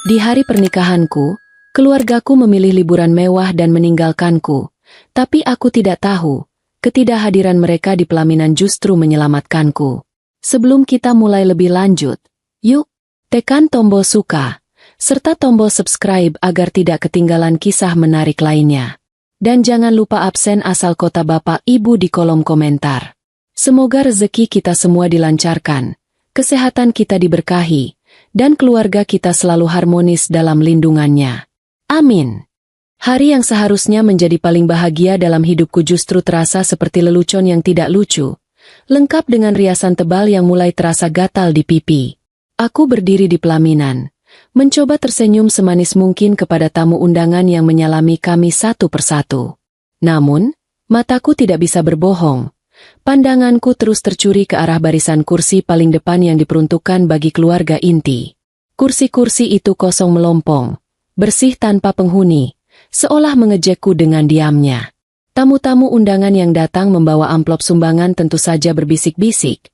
Di hari pernikahanku, keluargaku memilih liburan mewah dan meninggalkanku. Tapi aku tidak tahu, ketidakhadiran mereka di pelaminan justru menyelamatkanku. Sebelum kita mulai lebih lanjut, yuk, tekan tombol suka, serta tombol subscribe agar tidak ketinggalan kisah menarik lainnya. Dan jangan lupa absen asal kota Bapak Ibu di kolom komentar. Semoga rezeki kita semua dilancarkan, kesehatan kita diberkahi, dan keluarga kita selalu harmonis dalam lindungannya. Amin. Hari yang seharusnya menjadi paling bahagia dalam hidupku justru terasa seperti lelucon yang tidak lucu, lengkap dengan riasan tebal yang mulai terasa gatal di pipi. Aku berdiri di pelaminan, mencoba tersenyum semanis mungkin kepada tamu undangan yang menyalami kami satu persatu. Namun, mataku tidak bisa berbohong. Pandanganku terus tercuri ke arah barisan kursi paling depan yang diperuntukkan bagi keluarga inti. Kursi-kursi itu kosong melompong, bersih tanpa penghuni, seolah mengejekku dengan diamnya. Tamu-tamu undangan yang datang membawa amplop sumbangan tentu saja berbisik-bisik.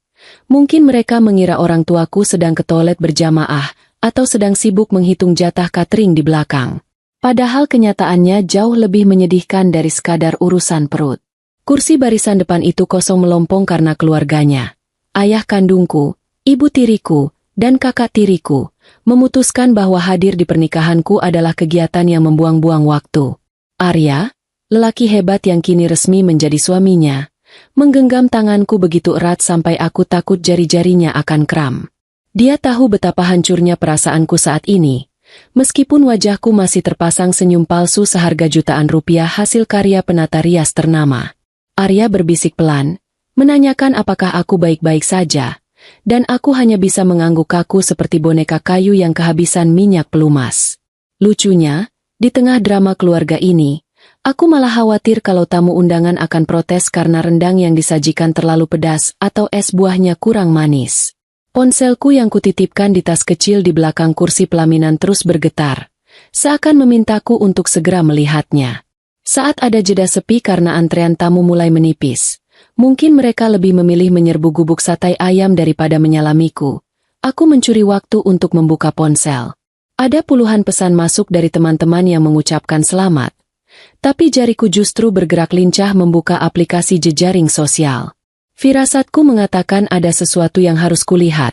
Mungkin mereka mengira orang tuaku sedang ke toilet berjamaah, atau sedang sibuk menghitung jatah catering di belakang. Padahal kenyataannya jauh lebih menyedihkan dari sekadar urusan perut. Kursi barisan depan itu kosong melompong karena keluarganya. Ayah kandungku, ibu tiriku, dan kakak tiriku memutuskan bahwa hadir di pernikahanku adalah kegiatan yang membuang-buang waktu. Arya, lelaki hebat yang kini resmi menjadi suaminya, menggenggam tanganku begitu erat sampai aku takut jari-jarinya akan kram. Dia tahu betapa hancurnya perasaanku saat ini, meskipun wajahku masih terpasang senyum palsu seharga jutaan rupiah hasil karya penata rias ternama. Arya berbisik pelan, menanyakan apakah aku baik-baik saja, dan aku hanya bisa mengangguk kaku seperti boneka kayu yang kehabisan minyak pelumas. Lucunya, di tengah drama keluarga ini, aku malah khawatir kalau tamu undangan akan protes karena rendang yang disajikan terlalu pedas atau es buahnya kurang manis. Ponselku yang kutitipkan di tas kecil di belakang kursi pelaminan terus bergetar, seakan memintaku untuk segera melihatnya. Saat ada jeda sepi karena antrean tamu mulai menipis, mungkin mereka lebih memilih menyerbu gubuk sate ayam daripada menyalamiku. Aku mencuri waktu untuk membuka ponsel. Ada puluhan pesan masuk dari teman-teman yang mengucapkan selamat. Tapi jariku justru bergerak lincah membuka aplikasi jejaring sosial. Firasatku mengatakan ada sesuatu yang harus kulihat.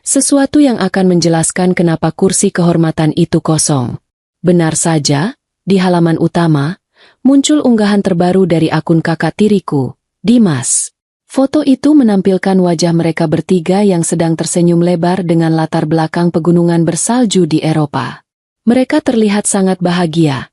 Sesuatu yang akan menjelaskan kenapa kursi kehormatan itu kosong. Benar saja, di halaman utama, muncul unggahan terbaru dari akun kakak tiriku, Dimas. Foto itu menampilkan wajah mereka bertiga yang sedang tersenyum lebar dengan latar belakang pegunungan bersalju di Eropa. Mereka terlihat sangat bahagia.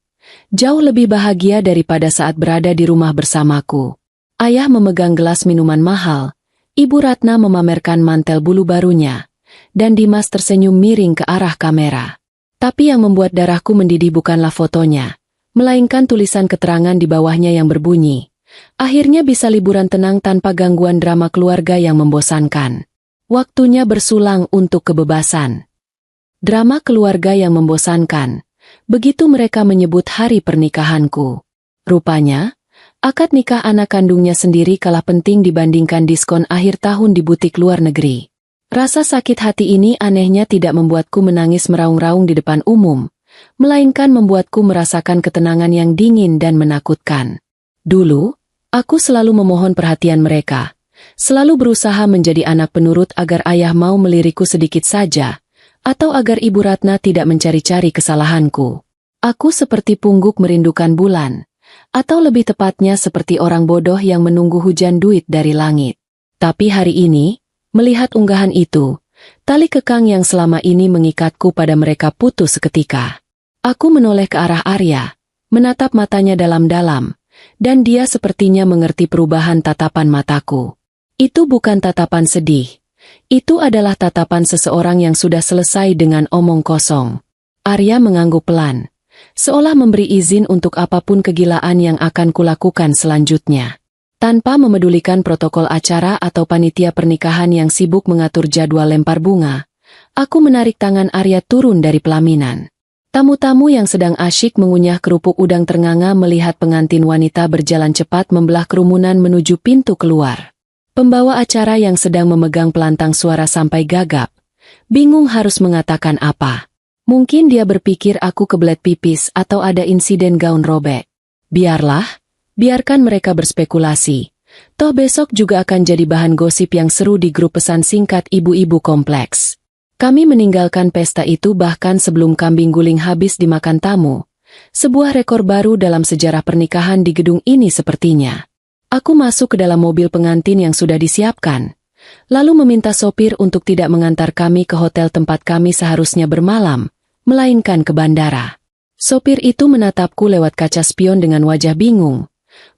Jauh lebih bahagia daripada saat berada di rumah bersamaku. Ayah memegang gelas minuman mahal, Ibu Ratna memamerkan mantel bulu barunya, dan Dimas tersenyum miring ke arah kamera. Tapi yang membuat darahku mendidih bukanlah fotonya, melainkan tulisan keterangan di bawahnya yang berbunyi, "Akhirnya bisa liburan tenang tanpa gangguan drama keluarga yang membosankan. Waktunya bersulang untuk kebebasan." Drama keluarga yang membosankan. Begitu mereka menyebut hari pernikahanku. Rupanya, akad nikah anak kandungnya sendiri kalah penting dibandingkan diskon akhir tahun di butik luar negeri. Rasa sakit hati ini anehnya tidak membuatku menangis meraung-raung di depan umum, melainkan membuatku merasakan ketenangan yang dingin dan menakutkan. Dulu, aku selalu memohon perhatian mereka, selalu berusaha menjadi anak penurut agar ayah mau melirikku sedikit saja, atau agar Ibu Ratna tidak mencari-cari kesalahanku. Aku seperti pungguk merindukan bulan, atau lebih tepatnya seperti orang bodoh yang menunggu hujan duit dari langit. Tapi hari ini, melihat unggahan itu, tali kekang yang selama ini mengikatku pada mereka putus seketika. Aku menoleh ke arah Arya, menatap matanya dalam-dalam, dan dia sepertinya mengerti perubahan tatapan mataku. Itu bukan tatapan sedih. Itu adalah tatapan seseorang yang sudah selesai dengan omong kosong. Arya mengangguk pelan, seolah memberi izin untuk apapun kegilaan yang akan kulakukan selanjutnya. Tanpa memedulikan protokol acara atau panitia pernikahan yang sibuk mengatur jadwal lempar bunga, aku menarik tangan Arya turun dari pelaminan. Tamu-tamu yang sedang asyik mengunyah kerupuk udang ternganga melihat pengantin wanita berjalan cepat membelah kerumunan menuju pintu keluar. Pembawa acara yang sedang memegang pelantang suara sampai gagap, bingung harus mengatakan apa. Mungkin dia berpikir aku kebelet pipis atau ada insiden gaun robek. Biarlah, biarkan mereka berspekulasi. Toh besok juga akan jadi bahan gosip yang seru di grup pesan singkat ibu-ibu kompleks. Kami meninggalkan pesta itu bahkan sebelum kambing guling habis dimakan tamu. Sebuah rekor baru dalam sejarah pernikahan di gedung ini sepertinya. Aku masuk ke dalam mobil pengantin yang sudah disiapkan, lalu meminta sopir untuk tidak mengantar kami ke hotel tempat kami seharusnya bermalam, melainkan ke bandara. Sopir itu menatapku lewat kaca spion dengan wajah bingung.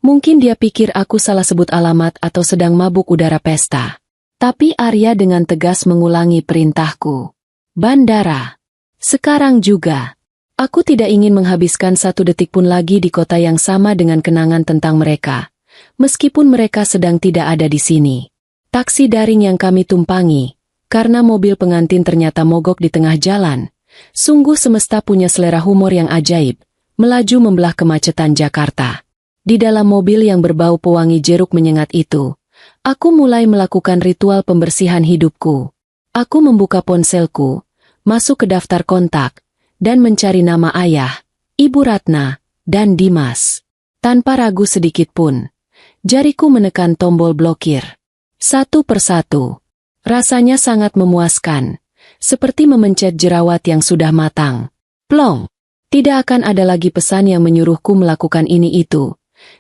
Mungkin dia pikir aku salah sebut alamat atau sedang mabuk udara pesta. Tapi Arya dengan tegas mengulangi perintahku. Bandara. Sekarang juga. Aku tidak ingin menghabiskan satu detik pun lagi di kota yang sama dengan kenangan tentang mereka. Meskipun mereka sedang tidak ada di sini. Taksi daring yang kami tumpangi, karena mobil pengantin ternyata mogok di tengah jalan. Sungguh semesta punya selera humor yang ajaib, melaju membelah kemacetan Jakarta. Di dalam mobil yang berbau pewangi jeruk menyengat itu, aku mulai melakukan ritual pembersihan hidupku. Aku membuka ponselku, masuk ke daftar kontak, dan mencari nama ayah, Ibu Ratna, dan Dimas. Tanpa ragu sedikit pun, jariku menekan tombol blokir. Satu persatu. Rasanya sangat memuaskan, seperti memencet jerawat yang sudah matang. Plong! Tidak akan ada lagi pesan yang menyuruhku melakukan ini itu.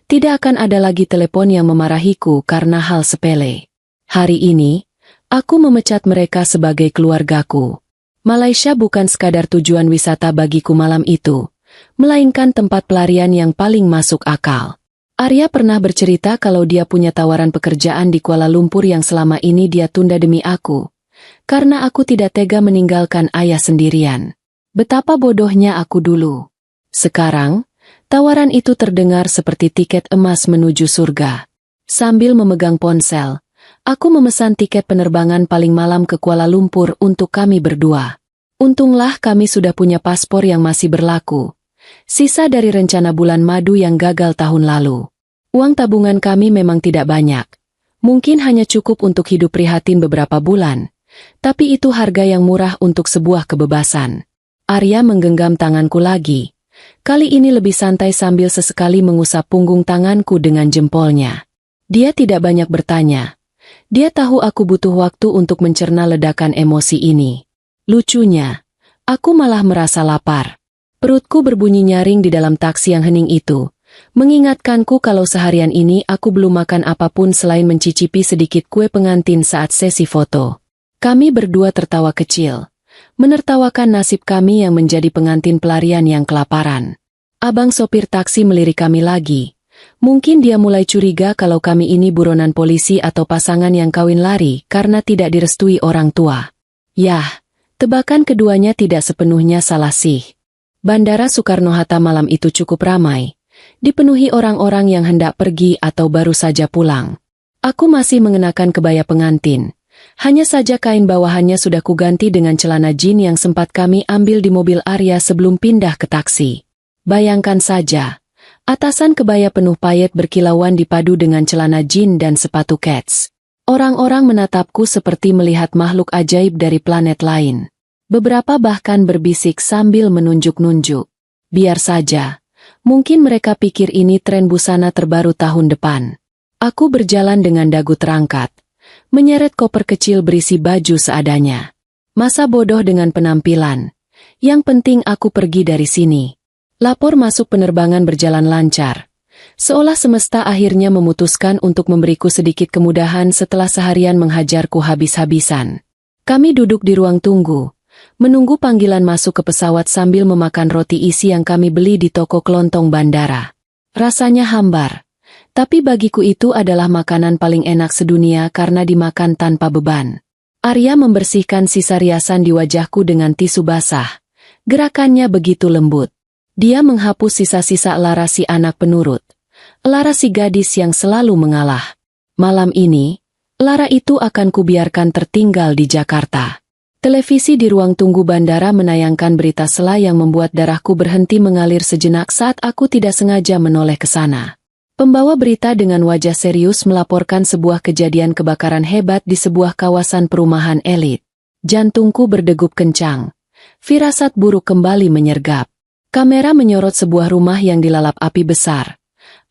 Tidak akan ada lagi telepon yang memarahiku karena hal sepele. Hari ini, aku memecat mereka sebagai keluargaku. Malaysia bukan sekadar tujuan wisata bagiku malam itu, melainkan tempat pelarian yang paling masuk akal. Arya pernah bercerita kalau dia punya tawaran pekerjaan di Kuala Lumpur yang selama ini dia tunda demi aku. Karena aku tidak tega meninggalkan ayah sendirian. Betapa bodohnya aku dulu. Sekarang, tawaran itu terdengar seperti tiket emas menuju surga. Sambil memegang ponsel, aku memesan tiket penerbangan paling malam ke Kuala Lumpur untuk kami berdua. Untunglah kami sudah punya paspor yang masih berlaku. Sisa dari rencana bulan madu yang gagal tahun lalu. Uang tabungan kami memang tidak banyak. Mungkin hanya cukup untuk hidup prihatin beberapa bulan. Tapi itu harga yang murah untuk sebuah kebebasan. Arya menggenggam tanganku lagi. Kali ini lebih santai sambil sesekali mengusap punggung tanganku dengan jempolnya. Dia tidak banyak bertanya. Dia tahu aku butuh waktu untuk mencerna ledakan emosi ini. Lucunya, aku malah merasa lapar. Perutku berbunyi nyaring di dalam taksi yang hening itu, mengingatkanku kalau seharian ini aku belum makan apapun selain mencicipi sedikit kue pengantin saat sesi foto. Kami berdua tertawa kecil, menertawakan nasib kami yang menjadi pengantin pelarian yang kelaparan. Abang sopir taksi melirik kami lagi. Mungkin dia mulai curiga kalau kami ini buronan polisi atau pasangan yang kawin lari karena tidak direstui orang tua. Yah, tebakan keduanya tidak sepenuhnya salah sih. Bandara Soekarno-Hatta malam itu cukup ramai, dipenuhi orang-orang yang hendak pergi atau baru saja pulang. Aku masih mengenakan kebaya pengantin. Hanya saja kain bawahannya sudah kuganti dengan celana jin yang sempat kami ambil di mobil Arya sebelum pindah ke taksi. Bayangkan saja, atasan kebaya penuh payet berkilauan dipadu dengan celana jin dan sepatu kets. Orang-orang menatapku seperti melihat makhluk ajaib dari planet lain. Beberapa bahkan berbisik sambil menunjuk-nunjuk. Biar saja, mungkin mereka pikir ini tren busana terbaru tahun depan. Aku berjalan dengan dagu terangkat, menyeret koper kecil berisi baju seadanya. Masa bodoh dengan penampilan. Yang penting aku pergi dari sini. Lapor masuk penerbangan berjalan lancar. Seolah semesta akhirnya memutuskan untuk memberiku sedikit kemudahan setelah seharian menghajarku habis-habisan. Kami duduk di ruang tunggu, menunggu panggilan masuk ke pesawat sambil memakan roti isi yang kami beli di toko kelontong bandara. Rasanya hambar, tapi bagiku itu adalah makanan paling enak sedunia karena dimakan tanpa beban. Arya membersihkan sisa riasan di wajahku dengan tisu basah. Gerakannya begitu lembut. Dia menghapus sisa-sisa elara si anak penurut. Elara si gadis yang selalu mengalah. Malam ini, elara itu akan kubiarkan tertinggal di Jakarta. Televisi di ruang tunggu bandara menayangkan berita sela yang membuat darahku berhenti mengalir sejenak saat aku tidak sengaja menoleh ke sana. Pembawa berita dengan wajah serius melaporkan sebuah kejadian kebakaran hebat di sebuah kawasan perumahan elit. Jantungku berdegup kencang. Firasat buruk kembali menyergap. Kamera menyorot sebuah rumah yang dilalap api besar.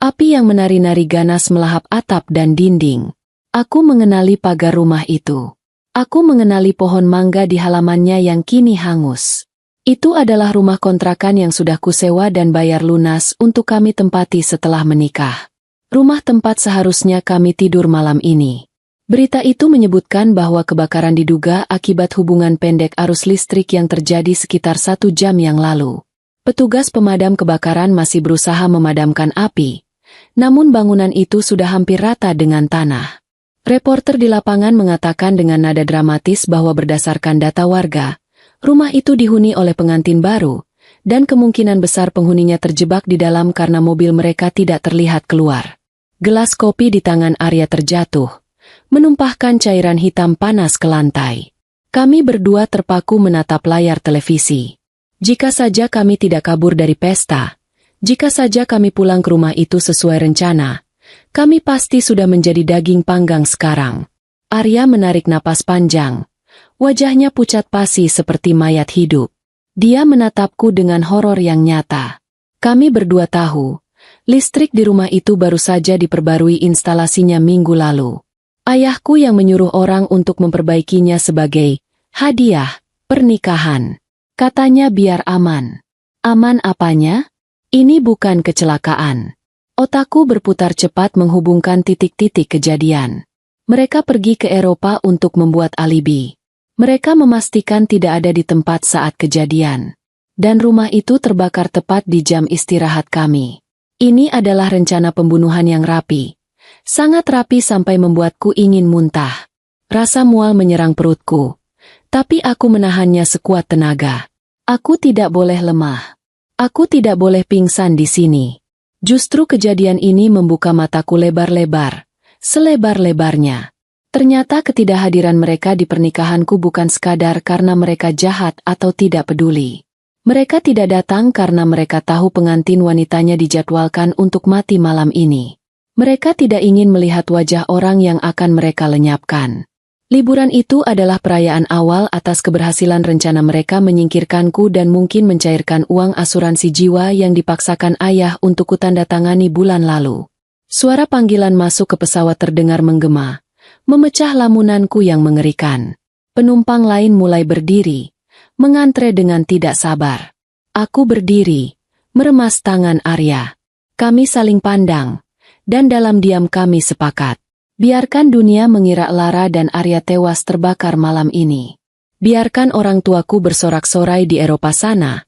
Api yang menari-nari ganas melahap atap dan dinding. Aku mengenali pagar rumah itu. Aku mengenali pohon mangga di halamannya yang kini hangus. Itu adalah rumah kontrakan yang sudah kusewa dan bayar lunas untuk kami tempati setelah menikah. Rumah tempat seharusnya kami tidur malam ini. Berita itu menyebutkan bahwa kebakaran diduga akibat hubungan pendek arus listrik yang terjadi sekitar 1 jam yang lalu. Petugas pemadam kebakaran masih berusaha memadamkan api, namun bangunan itu sudah hampir rata dengan tanah. Reporter di lapangan mengatakan dengan nada dramatis bahwa berdasarkan data warga, rumah itu dihuni oleh pengantin baru, dan kemungkinan besar penghuninya terjebak di dalam karena mobil mereka tidak terlihat keluar. Gelas kopi di tangan Arya terjatuh, menumpahkan cairan hitam panas ke lantai. Kami berdua terpaku menatap layar televisi. Jika saja kami tidak kabur dari pesta, jika saja kami pulang ke rumah itu sesuai rencana, kami pasti sudah menjadi daging panggang sekarang. Arya menarik napas panjang. Wajahnya pucat pasi seperti mayat hidup. Dia menatapku dengan horor yang nyata. Kami berdua tahu, listrik di rumah itu baru saja diperbarui instalasinya minggu lalu. Ayahku yang menyuruh orang untuk memperbaikinya sebagai hadiah pernikahan. Katanya biar aman. Aman apanya? Ini bukan kecelakaan. Otakku berputar cepat menghubungkan titik-titik kejadian. Mereka pergi ke Eropa untuk membuat alibi. Mereka memastikan tidak ada di tempat saat kejadian. Dan rumah itu terbakar tepat di jam istirahat kami. Ini adalah rencana pembunuhan yang rapi. Sangat rapi sampai membuatku ingin muntah. Rasa mual menyerang perutku. Tapi aku menahannya sekuat tenaga. Aku tidak boleh lemah. Aku tidak boleh pingsan di sini. Justru kejadian ini membuka mataku lebar-lebar. Selebar-lebarnya. Ternyata ketidakhadiran mereka di pernikahanku bukan sekadar karena mereka jahat atau tidak peduli. Mereka tidak datang karena mereka tahu pengantin wanitanya dijadwalkan untuk mati malam ini. Mereka tidak ingin melihat wajah orang yang akan mereka lenyapkan. Liburan itu adalah perayaan awal atas keberhasilan rencana mereka menyingkirkanku dan mungkin mencairkan uang asuransi jiwa yang dipaksakan ayah untuk kutandatangani bulan lalu. Suara panggilan masuk ke pesawat terdengar menggema, memecah lamunanku yang mengerikan. Penumpang lain mulai berdiri, mengantre dengan tidak sabar. Aku berdiri, meremas tangan Arya. Kami saling pandang. Dan dalam diam kami sepakat. Biarkan dunia mengira Lara dan Arya tewas terbakar malam ini. Biarkan orang tuaku bersorak-sorai di Eropa sana,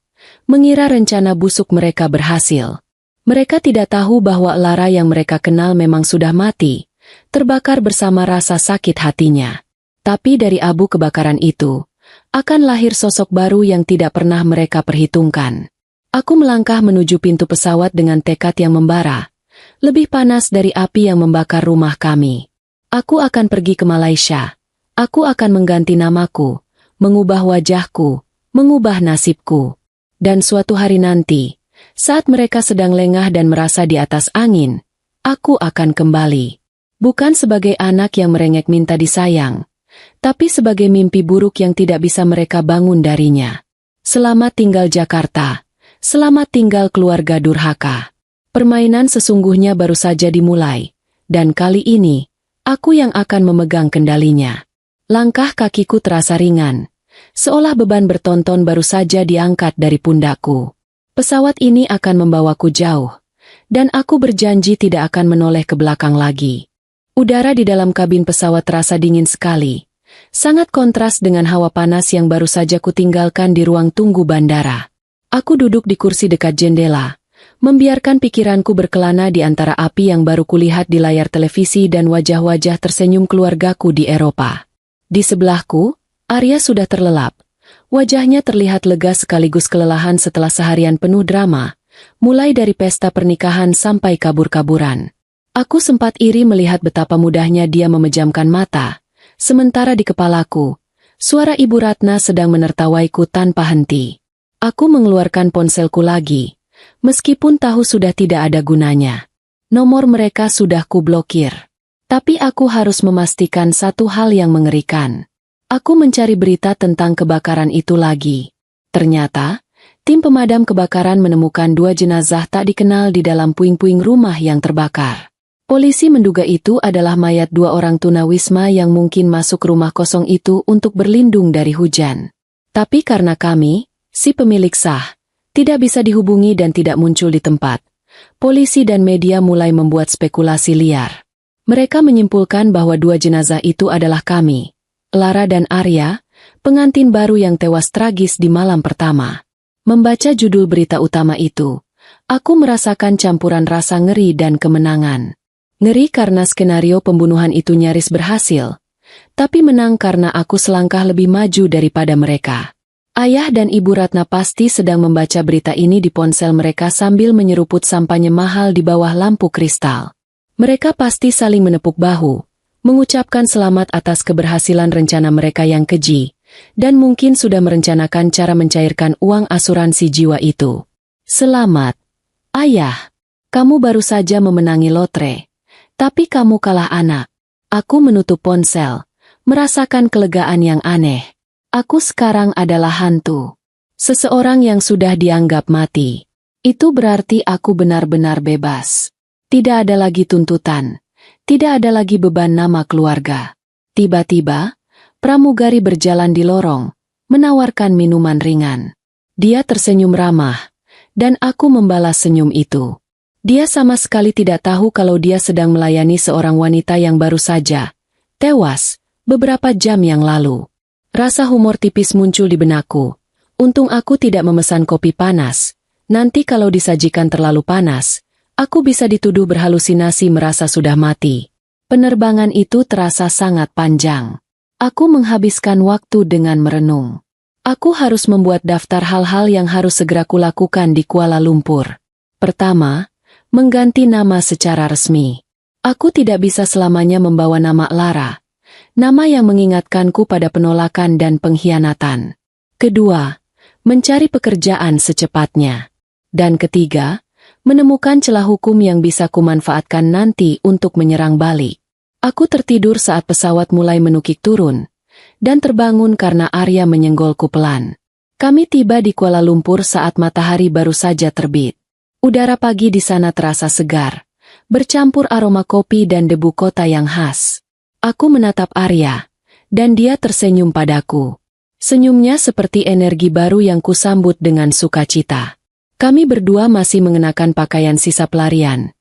mengira rencana busuk mereka berhasil. Mereka tidak tahu bahwa Lara yang mereka kenal memang sudah mati, terbakar bersama rasa sakit hatinya. Tapi dari abu kebakaran itu, akan lahir sosok baru yang tidak pernah mereka perhitungkan. Aku melangkah menuju pintu pesawat dengan tekad yang membara. Lebih panas dari api yang membakar rumah kami. Aku akan pergi ke Malaysia. Aku akan mengganti namaku, mengubah wajahku, mengubah nasibku. Dan suatu hari nanti, saat mereka sedang lengah dan merasa di atas angin, aku akan kembali. Bukan sebagai anak yang merengek minta disayang, tapi sebagai mimpi buruk yang tidak bisa mereka bangun darinya. Selamat tinggal Jakarta. Selamat tinggal keluarga durhaka. Permainan sesungguhnya baru saja dimulai, dan kali ini, aku yang akan memegang kendalinya. Langkah kakiku terasa ringan, seolah beban bertonton baru saja diangkat dari pundakku. Pesawat ini akan membawaku jauh, dan aku berjanji tidak akan menoleh ke belakang lagi. Udara di dalam kabin pesawat terasa dingin sekali, sangat kontras dengan hawa panas yang baru saja kutinggalkan di ruang tunggu bandara. Aku duduk di kursi dekat jendela, membiarkan pikiranku berkelana di antara api yang baru kulihat di layar televisi dan wajah-wajah tersenyum keluargaku di Eropa. Di sebelahku, Arya sudah terlelap. Wajahnya terlihat lega sekaligus kelelahan setelah seharian penuh drama, mulai dari pesta pernikahan sampai kabur-kaburan. Aku sempat iri melihat betapa mudahnya dia memejamkan mata, sementara di kepalaku, suara Ibu Ratna sedang menertawaiku tanpa henti. Aku mengeluarkan ponselku lagi. Meskipun tahu sudah tidak ada gunanya. Nomor mereka sudah kublokir. Tapi aku harus memastikan satu hal yang mengerikan. Aku mencari berita tentang kebakaran itu lagi. Ternyata, tim pemadam kebakaran menemukan 2 jenazah tak dikenal di dalam puing-puing rumah yang terbakar. Polisi menduga itu adalah mayat 2 orang tunawisma yang mungkin masuk rumah kosong itu untuk berlindung dari hujan. Tapi karena kami, si pemilik sah, tidak bisa dihubungi dan tidak muncul di tempat, polisi dan media mulai membuat spekulasi liar. Mereka menyimpulkan bahwa 2 jenazah itu adalah kami, Lara dan Arya, pengantin baru yang tewas tragis di malam pertama. Membaca judul berita utama itu, aku merasakan campuran rasa ngeri dan kemenangan. Ngeri karena skenario pembunuhan itu nyaris berhasil, tapi menang karena aku selangkah lebih maju daripada mereka. Ayah dan Ibu Ratna pasti sedang membaca berita ini di ponsel mereka sambil menyeruput sampahnya mahal di bawah lampu kristal. Mereka pasti saling menepuk bahu, mengucapkan selamat atas keberhasilan rencana mereka yang keji, dan mungkin sudah merencanakan cara mencairkan uang asuransi jiwa itu. Selamat, Ayah. Kamu baru saja memenangi lotre. Tapi kamu kalah anak. Aku menutup ponsel, merasakan kelegaan yang aneh. Aku sekarang adalah hantu. Seseorang yang sudah dianggap mati. Itu berarti aku benar-benar bebas. Tidak ada lagi tuntutan. Tidak ada lagi beban nama keluarga. Tiba-tiba, pramugari berjalan di lorong, menawarkan minuman ringan. Dia tersenyum ramah, dan aku membalas senyum itu. Dia sama sekali tidak tahu kalau dia sedang melayani seorang wanita yang baru saja tewas beberapa jam yang lalu. Rasa humor tipis muncul di benakku. Untung aku tidak memesan kopi panas. Nanti kalau disajikan terlalu panas, aku bisa dituduh berhalusinasi merasa sudah mati. Penerbangan itu terasa sangat panjang. Aku menghabiskan waktu dengan merenung. Aku harus membuat daftar hal-hal yang harus segera kulakukan di Kuala Lumpur. Pertama, mengganti nama secara resmi. Aku tidak bisa selamanya membawa nama Lara. Nama yang mengingatkanku pada penolakan dan pengkhianatan. Kedua, mencari pekerjaan secepatnya. Dan ketiga, menemukan celah hukum yang bisa kumanfaatkan nanti untuk menyerang balik. Aku tertidur saat pesawat mulai menukik turun, dan terbangun karena Arya menyenggolku pelan. Kami tiba di Kuala Lumpur saat matahari baru saja terbit. Udara pagi di sana terasa segar, bercampur aroma kopi dan debu kota yang khas. Aku menatap Arya, dan dia tersenyum padaku. Senyumnya seperti energi baru yang kusambut dengan sukacita. Kami berdua masih mengenakan pakaian sisa pelarian.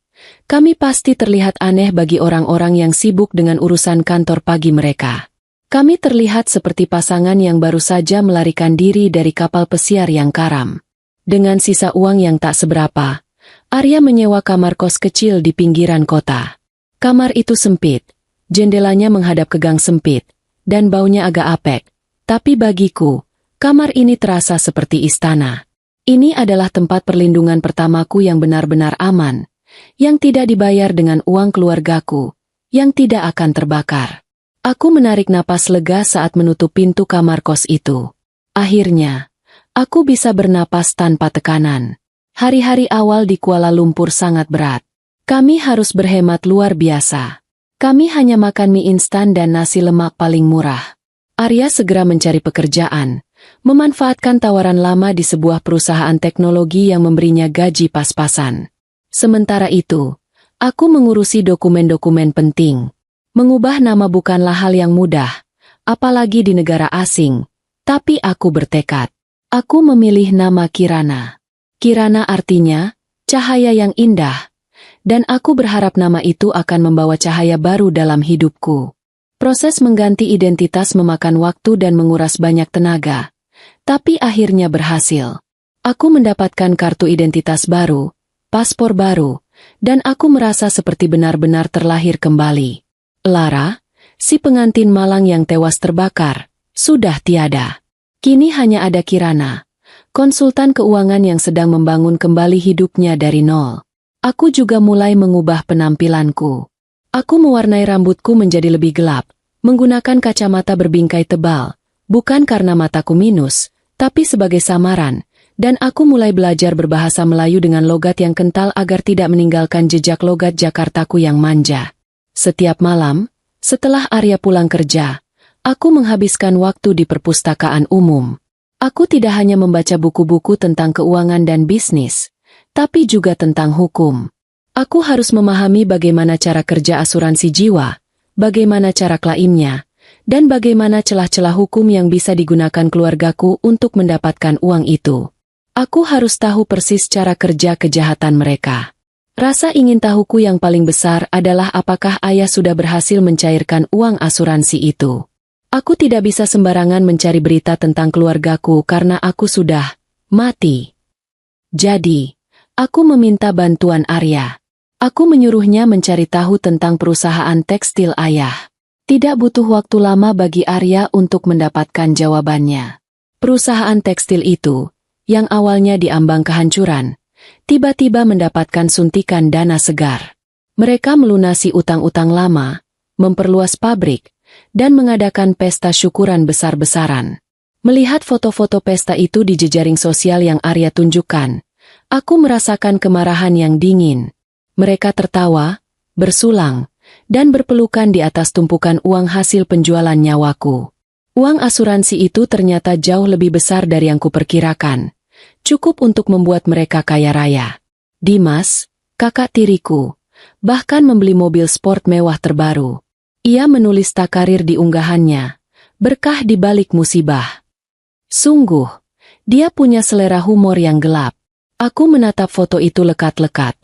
Kami pasti terlihat aneh bagi orang-orang yang sibuk dengan urusan kantor pagi mereka. Kami terlihat seperti pasangan yang baru saja melarikan diri dari kapal pesiar yang karam. Dengan sisa uang yang tak seberapa, Arya menyewa kamar kos kecil di pinggiran kota. Kamar itu sempit. Jendelanya menghadap ke gang sempit, dan baunya agak apek. Tapi bagiku, kamar ini terasa seperti istana. Ini adalah tempat perlindungan pertamaku yang benar-benar aman, yang tidak dibayar dengan uang keluargaku, yang tidak akan terbakar. Aku menarik napas lega saat menutup pintu kamar kos itu. Akhirnya, aku bisa bernapas tanpa tekanan. Hari-hari awal di Kuala Lumpur sangat berat. Kami harus berhemat luar biasa. Kami hanya makan mie instan dan nasi lemak paling murah. Arya segera mencari pekerjaan, memanfaatkan tawaran lama di sebuah perusahaan teknologi yang memberinya gaji pas-pasan. Sementara itu, aku mengurusi dokumen-dokumen penting. Mengubah nama bukanlah hal yang mudah, apalagi di negara asing, tapi aku bertekad. Aku memilih nama Kirana. Kirana artinya, cahaya yang indah. Dan aku berharap nama itu akan membawa cahaya baru dalam hidupku. Proses mengganti identitas memakan waktu dan menguras banyak tenaga. Tapi akhirnya berhasil. Aku mendapatkan kartu identitas baru, paspor baru, dan aku merasa seperti benar-benar terlahir kembali. Lara, si pengantin malang yang tewas terbakar, sudah tiada. Kini hanya ada Kirana, konsultan keuangan yang sedang membangun kembali hidupnya dari nol. Aku juga mulai mengubah penampilanku. Aku mewarnai rambutku menjadi lebih gelap, menggunakan kacamata berbingkai tebal, bukan karena mataku minus, tapi sebagai samaran, dan aku mulai belajar berbahasa Melayu dengan logat yang kental agar tidak meninggalkan jejak logat Jakartaku yang manja. Setiap malam, setelah Arya pulang kerja, aku menghabiskan waktu di perpustakaan umum. Aku tidak hanya membaca buku-buku tentang keuangan dan bisnis, tapi juga tentang hukum. Aku harus memahami bagaimana cara kerja asuransi jiwa, bagaimana cara klaimnya, dan bagaimana celah-celah hukum yang bisa digunakan keluargaku untuk mendapatkan uang itu. Aku harus tahu persis cara kerja kejahatan mereka. Rasa ingin tahuku yang paling besar adalah apakah ayah sudah berhasil mencairkan uang asuransi itu. Aku tidak bisa sembarangan mencari berita tentang keluargaku karena aku sudah mati. Jadi, aku meminta bantuan Arya. Aku menyuruhnya mencari tahu tentang perusahaan tekstil ayah. Tidak butuh waktu lama bagi Arya untuk mendapatkan jawabannya. Perusahaan tekstil itu, yang awalnya diambang kehancuran, tiba-tiba mendapatkan suntikan dana segar. Mereka melunasi utang-utang lama, memperluas pabrik, dan mengadakan pesta syukuran besar-besaran. Melihat foto-foto pesta itu di jejaring sosial yang Arya tunjukkan, aku merasakan kemarahan yang dingin. Mereka tertawa, bersulang, dan berpelukan di atas tumpukan uang hasil penjualan nyawaku. Uang asuransi itu ternyata jauh lebih besar dari yang kuperkirakan. Cukup untuk membuat mereka kaya raya. Dimas, kakak tiriku, bahkan membeli mobil sport mewah terbaru. Ia menulis takarir di unggahannya, berkah di balik musibah. Sungguh, dia punya selera humor yang gelap. Aku menatap foto itu lekat-lekat,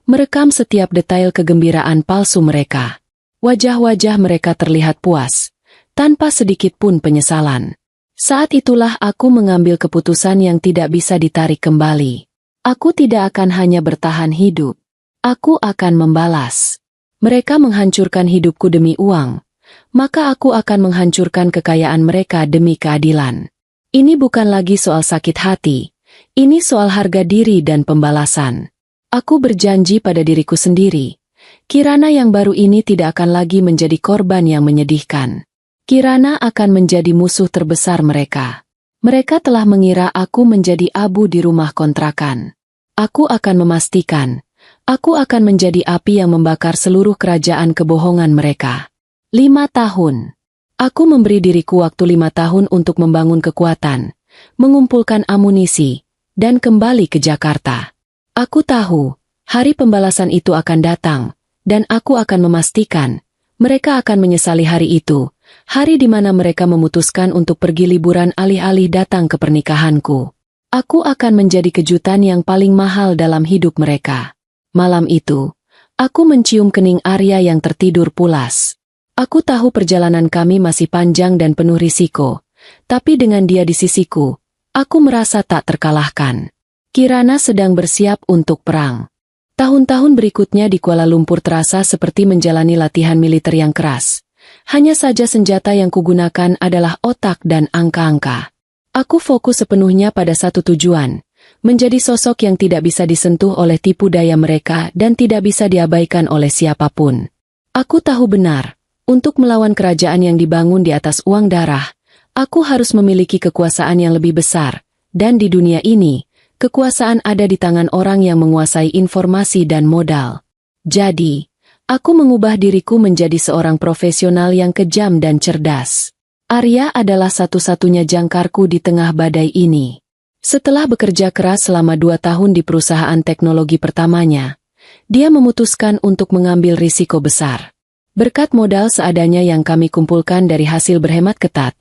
merekam setiap detail kegembiraan palsu mereka. Wajah-wajah mereka terlihat puas, tanpa sedikit pun penyesalan. Saat itulah aku mengambil keputusan yang tidak bisa ditarik kembali. Aku tidak akan hanya bertahan hidup. Aku akan membalas. Mereka menghancurkan hidupku demi uang, maka aku akan menghancurkan kekayaan mereka demi keadilan. Ini bukan lagi soal sakit hati, ini soal harga diri dan pembalasan. Aku berjanji pada diriku sendiri, Kirana yang baru ini tidak akan lagi menjadi korban yang menyedihkan. Kirana akan menjadi musuh terbesar mereka. Mereka telah mengira aku menjadi abu di rumah kontrakan. Aku akan memastikan, aku akan menjadi api yang membakar seluruh kerajaan kebohongan mereka. 5 tahun. Aku memberi diriku waktu 5 tahun untuk membangun kekuatan, mengumpulkan amunisi, dan kembali ke Jakarta. Aku tahu, hari pembalasan itu akan datang, dan aku akan memastikan, mereka akan menyesali hari itu, hari di mana mereka memutuskan untuk pergi liburan alih-alih datang ke pernikahanku. Aku akan menjadi kejutan yang paling mahal dalam hidup mereka. Malam itu, aku mencium kening Arya yang tertidur pulas. Aku tahu perjalanan kami masih panjang dan penuh risiko, tapi dengan dia di sisiku, aku merasa tak terkalahkan. Kirana sedang bersiap untuk perang. Tahun-tahun berikutnya di Kuala Lumpur terasa seperti menjalani latihan militer yang keras. Hanya saja senjata yang kugunakan adalah otak dan angka-angka. Aku fokus sepenuhnya pada satu tujuan, menjadi sosok yang tidak bisa disentuh oleh tipu daya mereka dan tidak bisa diabaikan oleh siapapun. Aku tahu benar, untuk melawan kerajaan yang dibangun di atas uang darah, aku harus memiliki kekuasaan yang lebih besar, dan di dunia ini, kekuasaan ada di tangan orang yang menguasai informasi dan modal. Jadi, aku mengubah diriku menjadi seorang profesional yang kejam dan cerdas. Arya adalah satu-satunya jangkarku di tengah badai ini. Setelah bekerja keras selama 2 tahun di perusahaan teknologi pertamanya, dia memutuskan untuk mengambil risiko besar. Berkat modal seadanya yang kami kumpulkan dari hasil berhemat ketat,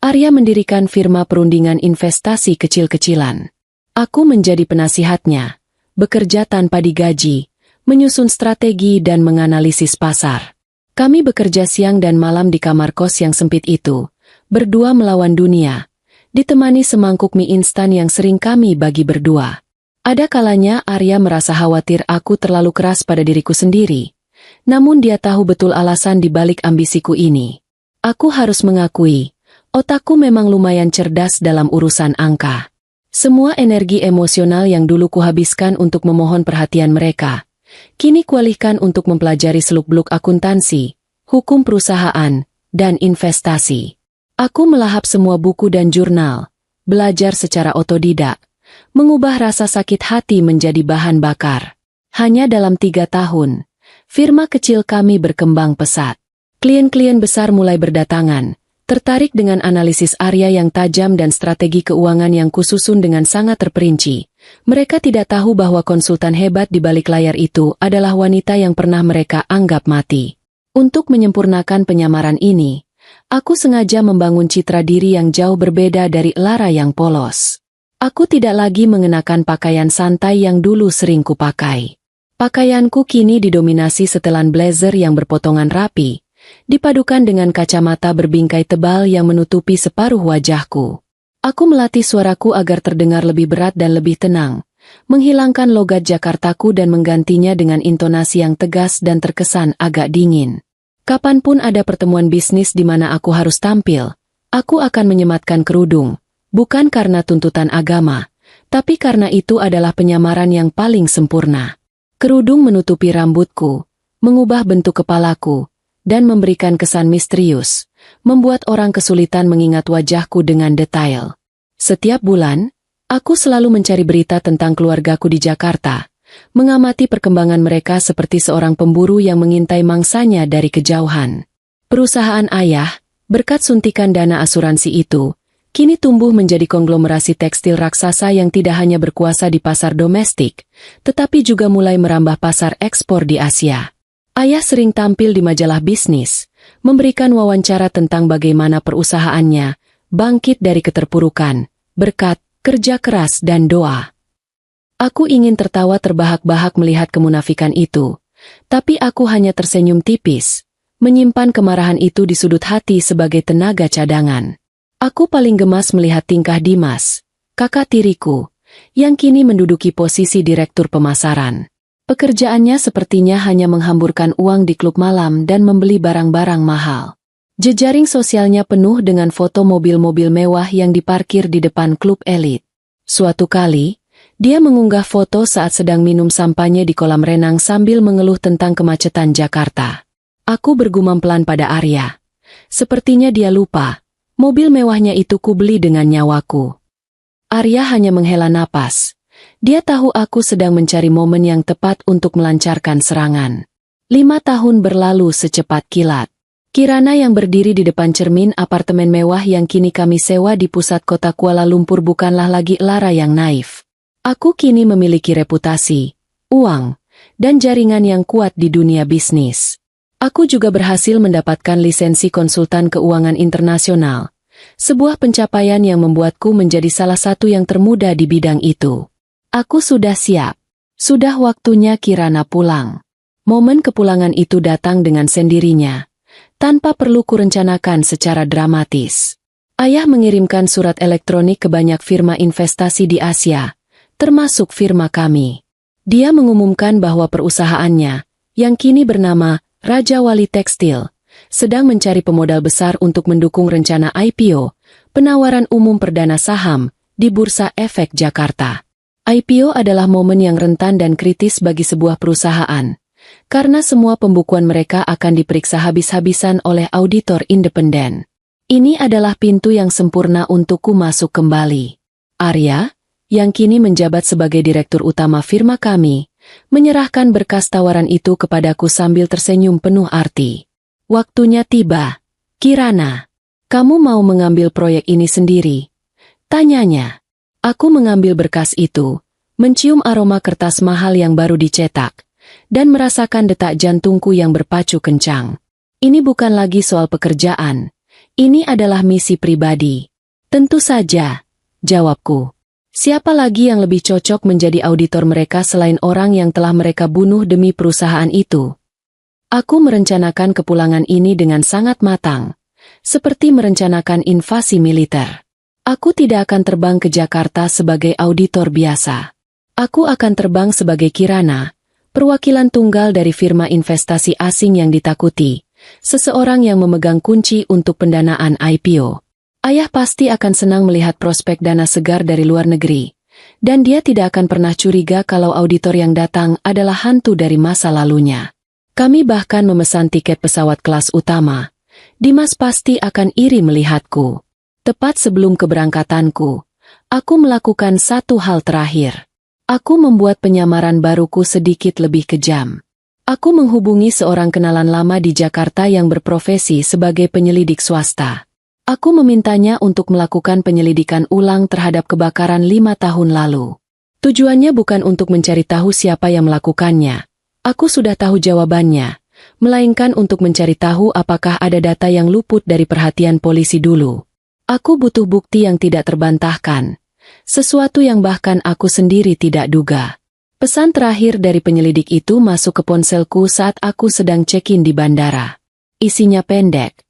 Arya mendirikan firma perundingan investasi kecil-kecilan. Aku menjadi penasihatnya, bekerja tanpa digaji, menyusun strategi dan menganalisis pasar. Kami bekerja siang dan malam di kamar kos yang sempit itu, berdua melawan dunia, ditemani semangkuk mie instan yang sering kami bagi berdua. Ada kalanya Arya merasa khawatir aku terlalu keras pada diriku sendiri, namun dia tahu betul alasan di balik ambisiku ini. Aku harus mengakui, otakku memang lumayan cerdas dalam urusan angka. Semua energi emosional yang dulu kuhabiskan untuk memohon perhatian mereka, kini kualihkan untuk mempelajari seluk-beluk akuntansi, hukum perusahaan, dan investasi. Aku melahap semua buku dan jurnal, belajar secara otodidak, mengubah rasa sakit hati menjadi bahan bakar. Hanya dalam 3 tahun, firma kecil kami berkembang pesat. Klien-klien besar mulai berdatangan, Tertarik dengan analisis Arya yang tajam dan strategi keuangan yang kususun dengan sangat terperinci. Mereka tidak tahu bahwa konsultan hebat di balik layar itu adalah wanita yang pernah mereka anggap mati. Untuk menyempurnakan penyamaran ini, aku sengaja membangun citra diri yang jauh berbeda dari Lara yang polos. Aku tidak lagi mengenakan pakaian santai yang dulu sering kupakai. Pakaianku kini didominasi setelan blazer yang berpotongan rapi, dipadukan dengan kacamata berbingkai tebal yang menutupi separuh wajahku. Aku melatih suaraku agar terdengar lebih berat dan lebih tenang, menghilangkan logat Jakartaku dan menggantinya dengan intonasi yang tegas dan terkesan agak dingin. Kapanpun ada pertemuan bisnis di mana aku harus tampil, aku akan menyematkan kerudung, bukan karena tuntutan agama, tapi karena itu adalah penyamaran yang paling sempurna. Kerudung menutupi rambutku, mengubah bentuk kepalaku, dan memberikan kesan misterius, membuat orang kesulitan mengingat wajahku dengan detail. Setiap bulan, aku selalu mencari berita tentang keluargaku di Jakarta, mengamati perkembangan mereka seperti seorang pemburu yang mengintai mangsanya dari kejauhan. Perusahaan ayah, berkat suntikan dana asuransi itu, kini tumbuh menjadi konglomerasi tekstil raksasa yang tidak hanya berkuasa di pasar domestik, tetapi juga mulai merambah pasar ekspor di Asia. Ayah sering tampil di majalah bisnis, memberikan wawancara tentang bagaimana perusahaannya bangkit dari keterpurukan, berkat kerja keras dan doa. Aku ingin tertawa terbahak-bahak melihat kemunafikan itu, tapi aku hanya tersenyum tipis, menyimpan kemarahan itu di sudut hati sebagai tenaga cadangan. Aku paling gemas melihat tingkah Dimas, kakak tiriku, yang kini menduduki posisi direktur pemasaran. Pekerjaannya sepertinya hanya menghamburkan uang di klub malam dan membeli barang-barang mahal. Jejaring sosialnya penuh dengan foto mobil-mobil mewah yang diparkir di depan klub elit. Suatu kali, dia mengunggah foto saat sedang minum sampanye di kolam renang sambil mengeluh tentang kemacetan Jakarta. Aku bergumam pelan pada Arya. Sepertinya dia lupa. Mobil mewahnya itu kubeli dengan nyawaku. Arya hanya menghela napas. Dia tahu aku sedang mencari momen yang tepat untuk melancarkan serangan. 5 tahun berlalu secepat kilat. Kirana yang berdiri di depan cermin apartemen mewah yang kini kami sewa di pusat kota Kuala Lumpur bukanlah lagi Lara yang naif. Aku kini memiliki reputasi, uang, dan jaringan yang kuat di dunia bisnis. Aku juga berhasil mendapatkan lisensi konsultan keuangan internasional, sebuah pencapaian yang membuatku menjadi salah satu yang termuda di bidang itu. Aku sudah siap. Sudah waktunya Kirana pulang. Momen kepulangan itu datang dengan sendirinya, tanpa perlu kurencanakan secara dramatis. Ayah mengirimkan surat elektronik ke banyak firma investasi di Asia, termasuk firma kami. Dia mengumumkan bahwa perusahaannya, yang kini bernama Raja Wali Tekstil, sedang mencari pemodal besar untuk mendukung rencana IPO, penawaran umum perdana saham, di Bursa Efek Jakarta. IPO adalah momen yang rentan dan kritis bagi sebuah perusahaan, karena semua pembukuan mereka akan diperiksa habis-habisan oleh auditor independen. Ini adalah pintu yang sempurna untukku masuk kembali. Arya, yang kini menjabat sebagai direktur utama firma kami, menyerahkan berkas tawaran itu kepadaku sambil tersenyum penuh arti. Waktunya tiba. Kirana, kamu mau mengambil proyek ini sendiri? Tanyanya. Aku mengambil berkas itu, mencium aroma kertas mahal yang baru dicetak, dan merasakan detak jantungku yang berpacu kencang. Ini bukan lagi soal pekerjaan. Ini adalah misi pribadi. Tentu saja, jawabku. Siapa lagi yang lebih cocok menjadi auditor mereka selain orang yang telah mereka bunuh demi perusahaan itu? Aku merencanakan kepulangan ini dengan sangat matang, seperti merencanakan invasi militer. Aku tidak akan terbang ke Jakarta sebagai auditor biasa. Aku akan terbang sebagai Kirana, perwakilan tunggal dari firma investasi asing yang ditakuti, seseorang yang memegang kunci untuk pendanaan IPO. Ayah pasti akan senang melihat prospek dana segar dari luar negeri, dan dia tidak akan pernah curiga kalau auditor yang datang adalah hantu dari masa lalunya. Kami bahkan memesan tiket pesawat kelas utama. Dimas pasti akan iri melihatku. Tepat sebelum keberangkatanku, aku melakukan satu hal terakhir. Aku membuat penyamaran baruku sedikit lebih kejam. Aku menghubungi seorang kenalan lama di Jakarta yang berprofesi sebagai penyelidik swasta. Aku memintanya untuk melakukan penyelidikan ulang terhadap kebakaran 5 tahun lalu. Tujuannya bukan untuk mencari tahu siapa yang melakukannya. Aku sudah tahu jawabannya, melainkan untuk mencari tahu apakah ada data yang luput dari perhatian polisi dulu. Aku butuh bukti yang tidak terbantahkan, sesuatu yang bahkan aku sendiri tidak duga. Pesan terakhir dari penyelidik itu masuk ke ponselku saat aku sedang check-in di bandara. Isinya pendek,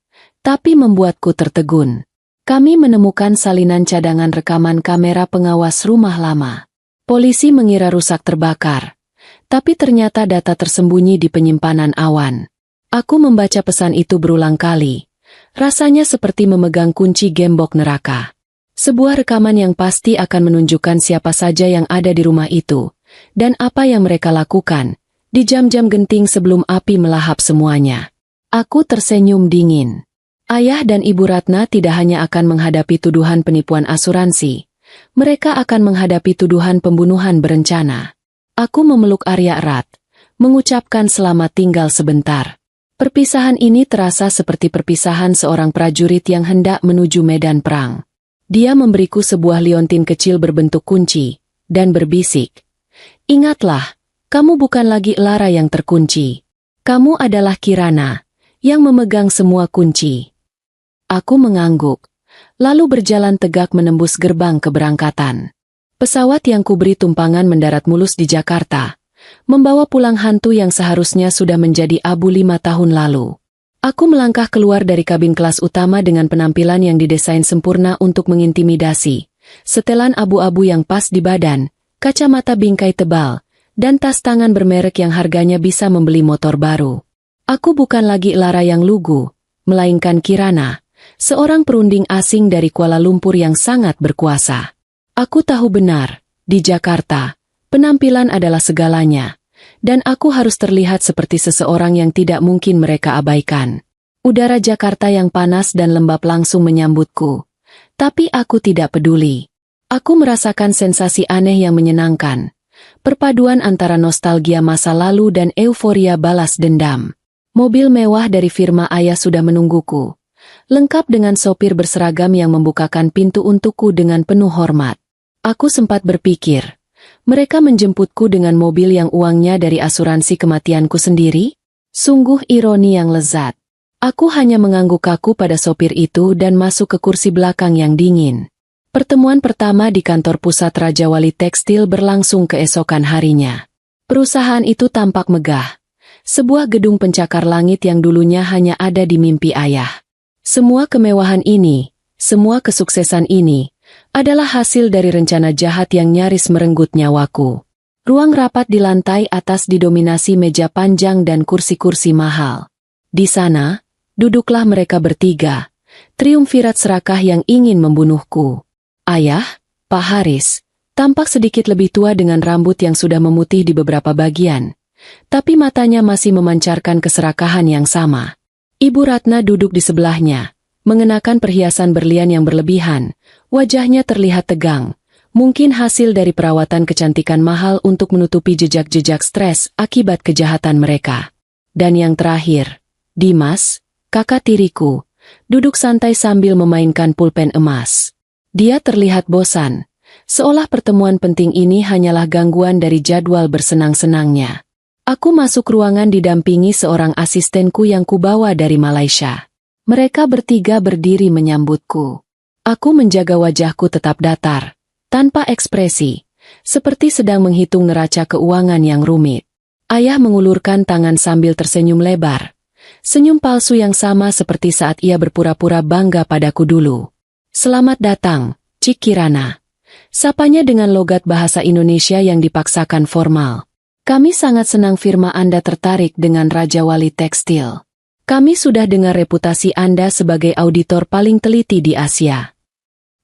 tapi membuatku tertegun. Kami menemukan salinan cadangan rekaman kamera pengawas rumah lama. Polisi mengira rusak terbakar, tapi ternyata data tersembunyi di penyimpanan awan. Aku membaca pesan itu berulang kali. Rasanya seperti memegang kunci gembok neraka. Sebuah rekaman yang pasti akan menunjukkan siapa saja yang ada di rumah itu, dan apa yang mereka lakukan di jam-jam genting sebelum api melahap semuanya. Aku tersenyum dingin. Ayah dan Ibu Ratna tidak hanya akan menghadapi tuduhan penipuan asuransi, mereka akan menghadapi tuduhan pembunuhan berencana. Aku memeluk Arya erat, mengucapkan selamat tinggal sebentar. Perpisahan ini terasa seperti perpisahan seorang prajurit yang hendak menuju medan perang. Dia memberiku sebuah liontin kecil berbentuk kunci, dan berbisik, "Ingatlah, kamu bukan lagi Lara yang terkunci. Kamu adalah Kirana, yang memegang semua kunci." Aku mengangguk, lalu berjalan tegak menembus gerbang keberangkatan. Pesawat yang kuberi tumpangan mendarat mulus di Jakarta, membawa pulang hantu yang seharusnya sudah menjadi abu 5 tahun lalu. Aku melangkah keluar dari kabin kelas utama dengan penampilan yang didesain sempurna untuk mengintimidasi, setelan abu-abu yang pas di badan, kacamata bingkai tebal, dan tas tangan bermerek yang harganya bisa membeli motor baru. Aku bukan lagi Lara yang lugu, melainkan Kirana, seorang perunding asing dari Kuala Lumpur yang sangat berkuasa. Aku tahu benar, di Jakarta, penampilan adalah segalanya, dan aku harus terlihat seperti seseorang yang tidak mungkin mereka abaikan. Udara Jakarta yang panas dan lembab langsung menyambutku, tapi aku tidak peduli. Aku merasakan sensasi aneh yang menyenangkan, perpaduan antara nostalgia masa lalu dan euforia balas dendam. Mobil mewah dari firma ayah sudah menungguku, lengkap dengan sopir berseragam yang membukakan pintu untukku dengan penuh hormat. Aku sempat berpikir, mereka menjemputku dengan mobil yang uangnya dari asuransi kematianku sendiri? Sungguh ironi yang lezat. Aku hanya mengangguk kaku pada sopir itu dan masuk ke kursi belakang yang dingin. Pertemuan pertama di kantor pusat Raja Wali Tekstil berlangsung keesokan harinya. Perusahaan itu tampak megah. Sebuah gedung pencakar langit yang dulunya hanya ada di mimpi ayah. Semua kemewahan ini, semua kesuksesan ini, adalah hasil dari rencana jahat yang nyaris merenggut nyawaku. Ruang rapat di lantai atas didominasi meja panjang dan kursi-kursi mahal. Di sana, duduklah mereka bertiga, triumvirat serakah yang ingin membunuhku. Ayah, Pak Haris, tampak sedikit lebih tua dengan rambut yang sudah memutih di beberapa bagian, tapi matanya masih memancarkan keserakahan yang sama. Ibu Ratna duduk di sebelahnya, mengenakan perhiasan berlian yang berlebihan, wajahnya terlihat tegang, mungkin hasil dari perawatan kecantikan mahal untuk menutupi jejak-jejak stres akibat kejahatan mereka. Dan yang terakhir, Dimas, kakak tiriku, duduk santai sambil memainkan pulpen emas. Dia terlihat bosan, seolah pertemuan penting ini hanyalah gangguan dari jadwal bersenang-senangnya. Aku masuk ruangan didampingi seorang asistenku yang kubawa dari Malaysia. Mereka bertiga berdiri menyambutku. Aku menjaga wajahku tetap datar, tanpa ekspresi, seperti sedang menghitung neraca keuangan yang rumit. Ayah mengulurkan tangan sambil tersenyum lebar. Senyum palsu yang sama seperti saat ia berpura-pura bangga padaku dulu. "Selamat datang, Cik Kirana." Sapanya dengan logat bahasa Indonesia yang dipaksakan formal. "Kami sangat senang firma Anda tertarik dengan Raja Wali Tekstil. Kami sudah dengar reputasi Anda sebagai auditor paling teliti di Asia."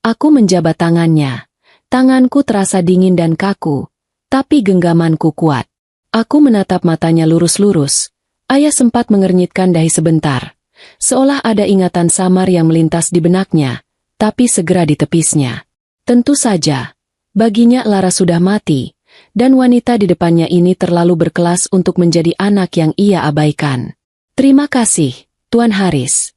Aku menjabat tangannya. Tanganku terasa dingin dan kaku, tapi genggamanku kuat. Aku menatap matanya lurus-lurus. Ayah sempat mengernyitkan dahi sebentar, seolah ada ingatan samar yang melintas di benaknya, tapi segera ditepisnya. Tentu saja, baginya Lara sudah mati, dan wanita di depannya ini terlalu berkelas untuk menjadi anak yang ia abaikan. "Terima kasih, Tuan Haris."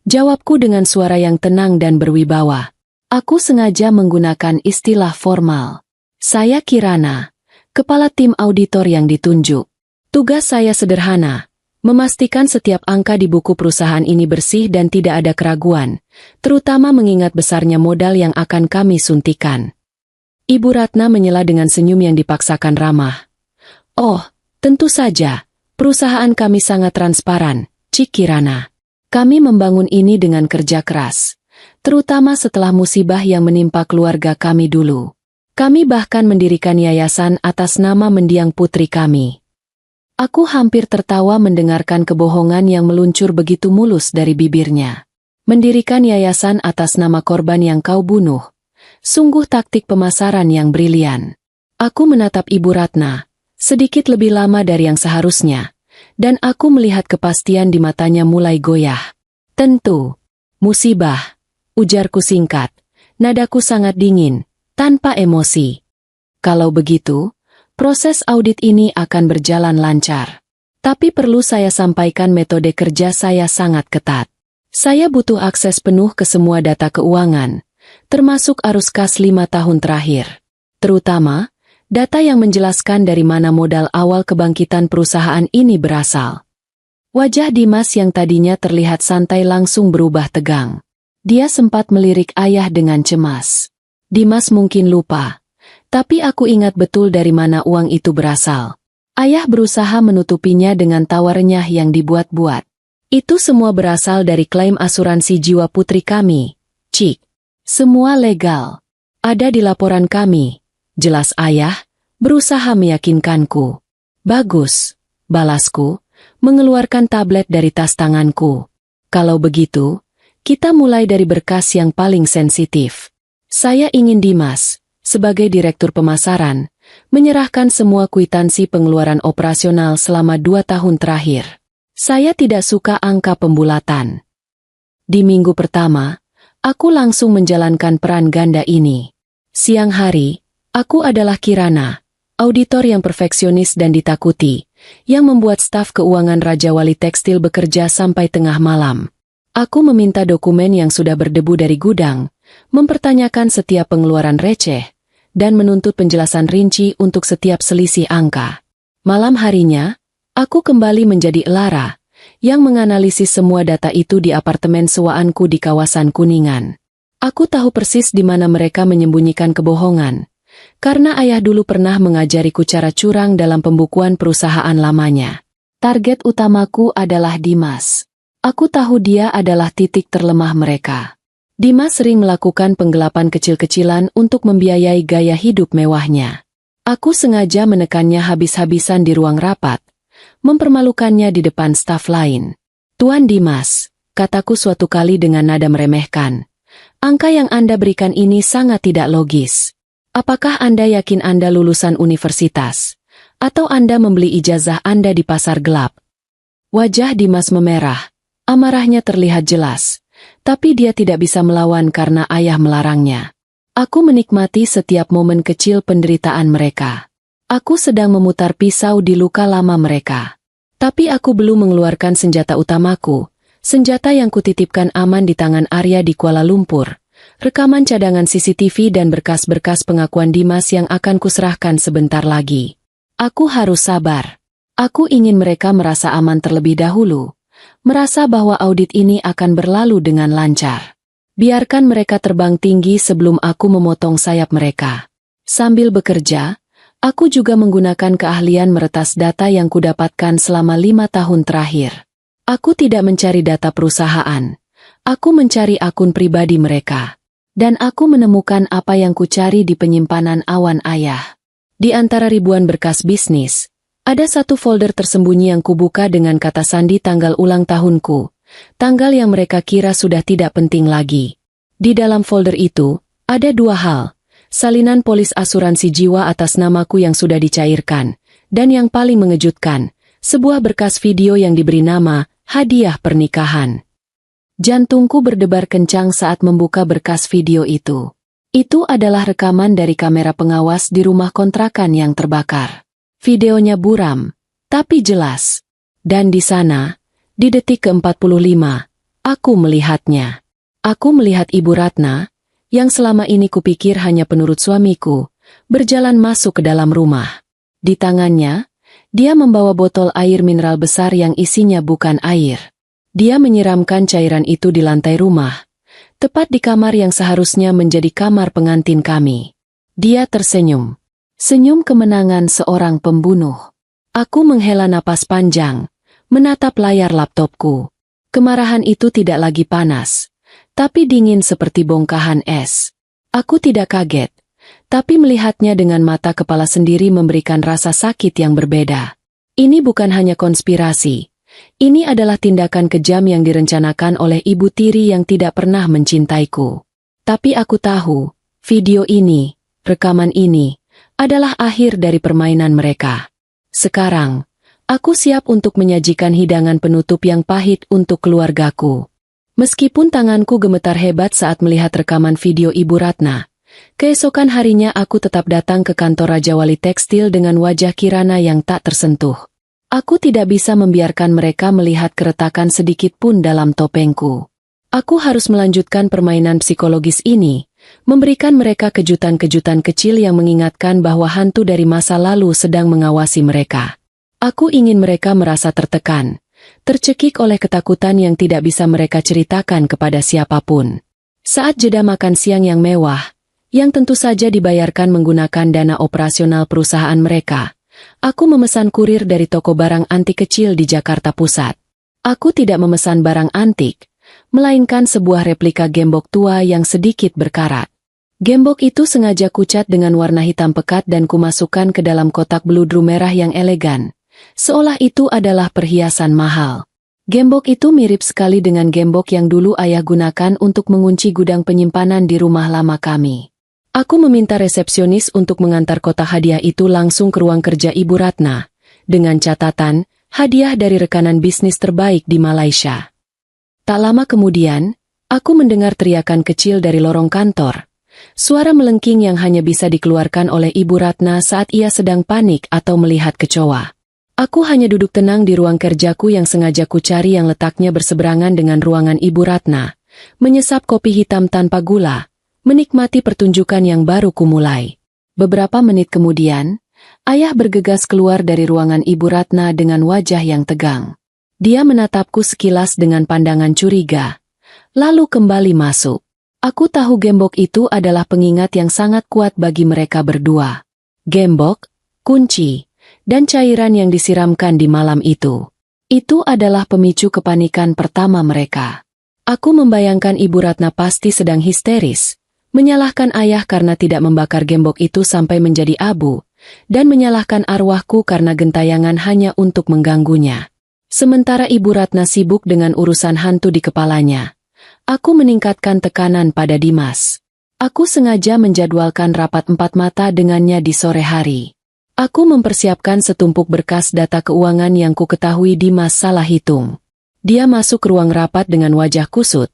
Jawabku dengan suara yang tenang dan berwibawa. Aku sengaja menggunakan istilah formal. Saya Kirana, kepala tim auditor yang ditunjuk. Tugas saya sederhana, memastikan setiap angka di buku perusahaan ini bersih dan tidak ada keraguan, terutama mengingat besarnya modal yang akan kami suntikan. Ibu Ratna menyela dengan senyum yang dipaksakan ramah. Oh, tentu saja, perusahaan kami sangat transparan, Cik Kirana. Kami membangun ini dengan kerja keras, terutama setelah musibah yang menimpa keluarga kami dulu. Kami bahkan mendirikan yayasan atas nama mendiang putri kami. Aku hampir tertawa mendengarkan kebohongan yang meluncur begitu mulus dari bibirnya. Mendirikan yayasan atas nama korban yang kau bunuh. Sungguh taktik pemasaran yang brilian. Aku menatap Ibu Ratna, sedikit lebih lama dari yang seharusnya, dan aku melihat kepastian di matanya mulai goyah. Tentu, musibah, ujarku singkat, nadaku sangat dingin, tanpa emosi. Kalau begitu, proses audit ini akan berjalan lancar. Tapi perlu saya sampaikan metode kerja saya sangat ketat. Saya butuh akses penuh ke semua data keuangan, termasuk arus kas 5 tahun terakhir. Terutama, data yang menjelaskan dari mana modal awal kebangkitan perusahaan ini berasal. Wajah Dimas yang tadinya terlihat santai langsung berubah tegang. Dia sempat melirik ayah dengan cemas. Dimas mungkin lupa, tapi aku ingat betul dari mana uang itu berasal. Ayah berusaha menutupinya dengan tawa renyah yang dibuat-buat. Itu semua berasal dari klaim asuransi jiwa putri kami, Cik. Semua legal. Ada di laporan kami. Jelas ayah, berusaha meyakinkanku. Bagus, balasku, mengeluarkan tablet dari tas tanganku. Kalau begitu, kita mulai dari berkas yang paling sensitif. Saya ingin Dimas, sebagai direktur pemasaran, menyerahkan semua kwitansi pengeluaran operasional selama 2 tahun terakhir. Saya tidak suka angka pembulatan. Di minggu pertama, aku langsung menjalankan peran ganda ini. Siang hari, aku adalah Kirana, auditor yang perfeksionis dan ditakuti, yang membuat staf keuangan Raja Wali Tekstil bekerja sampai tengah malam. Aku meminta dokumen yang sudah berdebu dari gudang, mempertanyakan setiap pengeluaran receh, dan menuntut penjelasan rinci untuk setiap selisih angka. Malam harinya, aku kembali menjadi Lara, yang menganalisis semua data itu di apartemen sewaanku di kawasan Kuningan. Aku tahu persis di mana mereka menyembunyikan kebohongan, karena ayah dulu pernah mengajariku cara curang dalam pembukuan perusahaan lamanya. Target utamaku adalah Dimas. Aku tahu dia adalah titik terlemah mereka. Dimas sering melakukan penggelapan kecil-kecilan untuk membiayai gaya hidup mewahnya. Aku sengaja menekannya habis-habisan di ruang rapat, mempermalukannya di depan staf lain. Tuan Dimas, kataku suatu kali dengan nada meremehkan, angka yang Anda berikan ini sangat tidak logis. Apakah Anda yakin Anda lulusan universitas? Atau Anda membeli ijazah Anda di pasar gelap? Wajah Dimas memerah, amarahnya terlihat jelas. Tapi dia tidak bisa melawan karena ayah melarangnya. Aku menikmati setiap momen kecil penderitaan mereka. Aku sedang memutar pisau di luka lama mereka. Tapi aku belum mengeluarkan senjata utamaku, senjata yang kutitipkan aman di tangan Arya di Kuala Lumpur, rekaman cadangan CCTV dan berkas-berkas pengakuan Dimas yang akan kuserahkan sebentar lagi. Aku harus sabar. Aku ingin mereka merasa aman terlebih dahulu. Merasa bahwa audit ini akan berlalu dengan lancar. Biarkan mereka terbang tinggi sebelum aku memotong sayap mereka. Sambil bekerja, aku juga menggunakan keahlian meretas data yang kudapatkan selama 5 tahun terakhir. Aku tidak mencari data perusahaan. Aku mencari akun pribadi mereka. Dan aku menemukan apa yang kucari di penyimpanan awan ayah. Di antara ribuan berkas bisnis, ada satu folder tersembunyi yang kubuka dengan kata sandi tanggal ulang tahunku, tanggal yang mereka kira sudah tidak penting lagi. Di dalam folder itu, ada 2 hal, salinan polis asuransi jiwa atas namaku yang sudah dicairkan, dan yang paling mengejutkan, sebuah berkas video yang diberi nama, hadiah pernikahan. Jantungku berdebar kencang saat membuka berkas video itu. Itu adalah rekaman dari kamera pengawas di rumah kontrakan yang terbakar. Videonya buram, tapi jelas. Dan di sana, di detik ke-45, Aku melihatnya. Aku melihat Ibu Ratna, yang selama ini kupikir hanya penurut suamiku, berjalan masuk ke dalam rumah. Di tangannya, dia membawa botol air mineral besar yang isinya bukan air. Dia menyiramkan cairan itu di lantai rumah, tepat di kamar yang seharusnya menjadi kamar pengantin kami. Dia tersenyum. Senyum kemenangan seorang pembunuh. Aku menghela napas panjang, menatap layar laptopku. Kemarahan itu tidak lagi panas, tapi dingin seperti bongkahan es. Aku tidak kaget, tapi melihatnya dengan mata kepala sendiri memberikan rasa sakit yang berbeda. Ini bukan hanya konspirasi. Ini adalah tindakan kejam yang direncanakan oleh ibu tiri yang tidak pernah mencintaiku. Tapi aku tahu, video ini, rekaman ini, adalah akhir dari permainan mereka. Sekarang, aku siap untuk menyajikan hidangan penutup yang pahit untuk keluargaku. Meskipun tanganku gemetar hebat saat melihat rekaman video Ibu Ratna, keesokan harinya aku tetap datang ke kantor Raja Wali Tekstil dengan wajah Kirana yang tak tersentuh. Aku tidak bisa membiarkan mereka melihat keretakan sedikit pun dalam topengku. Aku harus melanjutkan permainan psikologis ini, memberikan mereka kejutan-kejutan kecil yang mengingatkan bahwa hantu dari masa lalu sedang mengawasi mereka. Aku ingin mereka merasa tertekan, tercekik oleh ketakutan yang tidak bisa mereka ceritakan kepada siapapun. Saat jeda makan siang yang mewah, yang tentu saja dibayarkan menggunakan dana operasional perusahaan mereka, aku memesan kurir dari toko barang antik kecil di Jakarta Pusat. Aku tidak memesan barang antik, melainkan sebuah replika gembok tua yang sedikit berkarat. Gembok itu sengaja kucat dengan warna hitam pekat dan kumasukkan ke dalam kotak beludru merah yang elegan, seolah itu adalah perhiasan mahal. Gembok itu mirip sekali dengan gembok yang dulu ayah gunakan untuk mengunci gudang penyimpanan di rumah lama kami. Aku meminta resepsionis untuk mengantar kotak hadiah itu langsung ke ruang kerja Ibu Ratna, dengan catatan, hadiah dari rekanan bisnis terbaik di Malaysia. Tak lama kemudian, aku mendengar teriakan kecil dari lorong kantor. Suara melengking yang hanya bisa dikeluarkan oleh Ibu Ratna saat ia sedang panik atau melihat kecoa. Aku hanya duduk tenang di ruang kerjaku yang sengaja kucari yang letaknya berseberangan dengan ruangan Ibu Ratna, menyesap kopi hitam tanpa gula, menikmati pertunjukan yang baru kumulai. Beberapa menit kemudian, ayah bergegas keluar dari ruangan Ibu Ratna dengan wajah yang tegang. Dia menatapku sekilas dengan pandangan curiga, lalu kembali masuk. Aku tahu gembok itu adalah pengingat yang sangat kuat bagi mereka berdua. Gembok, kunci, dan cairan yang disiramkan di malam itu. Itu adalah pemicu kepanikan pertama mereka. Aku membayangkan Ibu Ratna pasti sedang histeris, menyalahkan ayah karena tidak membakar gembok itu sampai menjadi abu, dan menyalahkan arwahku karena gentayangan hanya untuk mengganggunya. Sementara Ibu Ratna sibuk dengan urusan hantu di kepalanya, aku meningkatkan tekanan pada Dimas. Aku sengaja menjadwalkan rapat 4 mata dengannya di sore hari. Aku mempersiapkan setumpuk berkas data keuangan yang ku ketahui Dimas salah hitung. Dia masuk ke ruang rapat dengan wajah kusut.